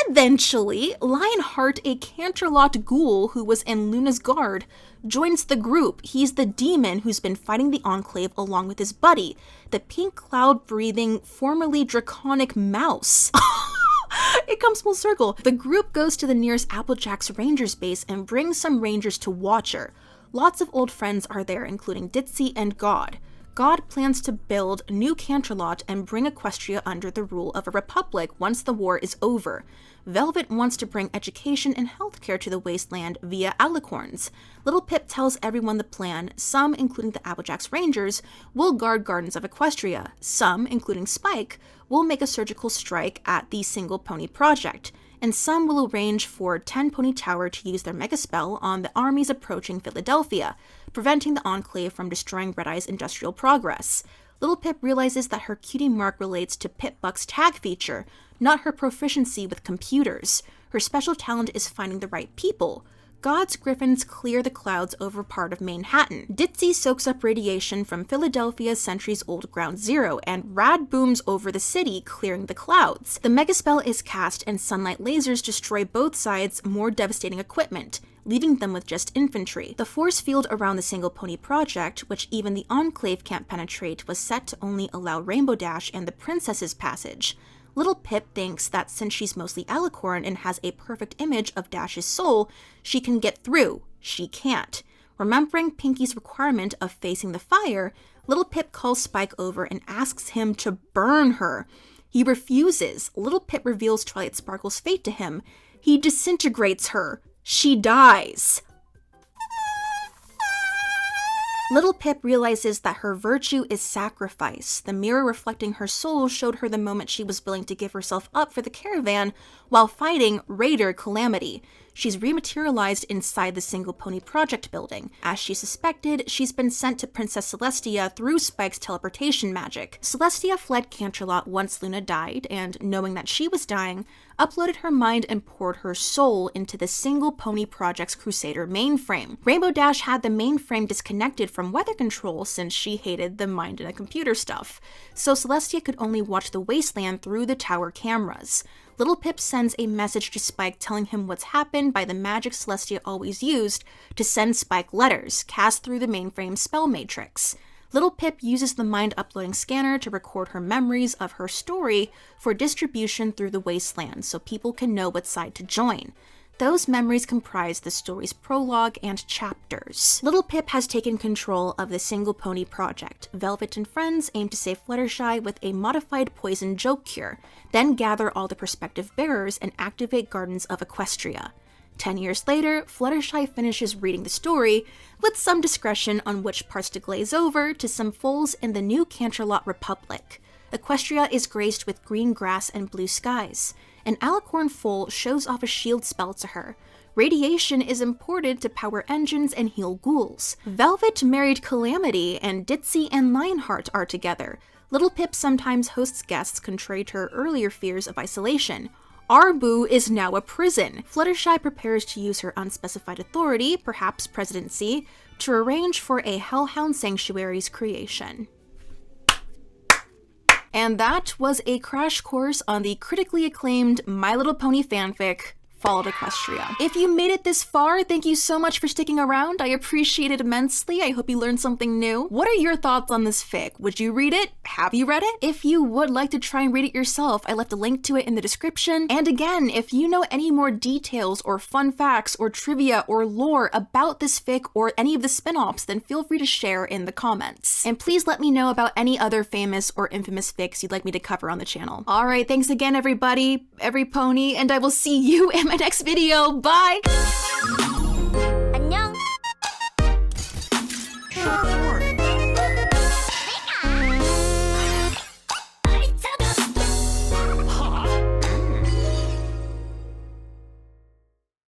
Lionheart, a Canterlot ghoul who was in Luna's guard, joins the group. He's the demon who's been fighting the Enclave along with his buddy, the pink cloud-breathing, formerly draconic mouse. It comes full circle. The group goes to the nearest Applejack's Rangers base and brings some Rangers to Watcher. Lots of old friends are there, including Ditzy and God. God plans to build New Canterlot and bring Equestria under the rule of a republic once the war is over. Velvet wants to bring education and healthcare to the wasteland via alicorns. Little Pip tells everyone the plan. Some, including the Applejack's Rangers, will guard Gardens of Equestria. Some, including Spike, will make a surgical strike at the Single Pony Project. And some will arrange for 10 Pony Tower to use their mega spell on the armies approaching Philadelphia, preventing the Enclave from destroying Red Eye's industrial progress. Little Pip realizes that her cutie mark relates to Pip-Buck's tag feature, not her proficiency with computers. Her special talent is finding the right people. God's griffins clear the clouds over part of Manhattan. Ditzy soaks up radiation from Philadelphia's centuries-old Ground Zero, and Rad booms over the city, clearing the clouds. The megaspell is cast, and sunlight lasers destroy both sides' more devastating equipment, leaving them with just infantry. The force field around the Single Pony Project, which even the Enclave can't penetrate, was set to only allow Rainbow Dash and the Princess's Passage. Little Pip thinks that since she's mostly alicorn and has a perfect image of Dash's soul, she can get through. She can't. Remembering Pinky's requirement of facing the fire, Little Pip calls Spike over and asks him to burn her. He refuses. Little Pip reveals Twilight Sparkle's fate to him. He disintegrates her. She dies. Little Pip realizes that her virtue is sacrifice. The mirror reflecting her soul showed her the moment she was willing to give herself up for the caravan while fighting Raider Calamity. She's rematerialized inside the Single Pony Project building. As she suspected, she's been sent to Princess Celestia through Spike's teleportation magic. Celestia fled Canterlot once Luna died, and knowing that she was dying, uploaded her mind and poured her soul into the Single Pony Project's Crusader mainframe. Rainbow Dash had the mainframe disconnected from weather control since she hated the mind in a computer stuff, so Celestia could only watch the wasteland through the tower cameras. Little Pip sends a message to Spike telling him what's happened by the magic Celestia always used to send Spike letters, cast through the mainframe spell matrix. Little Pip uses the mind uploading scanner to record her memories of her story for distribution through the wasteland so people can know what side to join. Those memories comprise the story's prologue and chapters. Little Pip has taken control of the Single Pony project. Velvet and friends aim to save Fluttershy with a modified poison joke cure, then gather all the prospective bearers and activate Gardens of Equestria. 10 years later, Fluttershy finishes reading the story, with some discretion on which parts to glaze over, to some foals in the new Canterlot Republic. Equestria is graced with green grass and blue skies. An alicorn foal shows off a shield spell to her. Radiation is imported to power engines and heal ghouls. Velvet married Calamity, and Ditzy and Lionheart are together. Little Pip sometimes hosts guests contrary to her earlier fears of isolation. Arbu is now a prison. Fluttershy prepares to use her unspecified authority, perhaps presidency, to arrange for a Hellhound Sanctuary's creation. And that was a crash course on the critically acclaimed My Little Pony fanfic, Fall of Equestria. If you made it this far, thank you so much for sticking around. I appreciate it immensely. I hope you learned something new. What are your thoughts on this fic? Would you read it? Have you read it? If you would like to try and read it yourself, I left a link to it in the description. And again, if you know any more details or fun facts or trivia or lore about this fic or any of the spin-offs, then feel free to share in the comments. And please let me know about any other famous or infamous fics you'd like me to cover on the channel. Alright, thanks again everybody, every pony, and I will see you in my next video. Bye!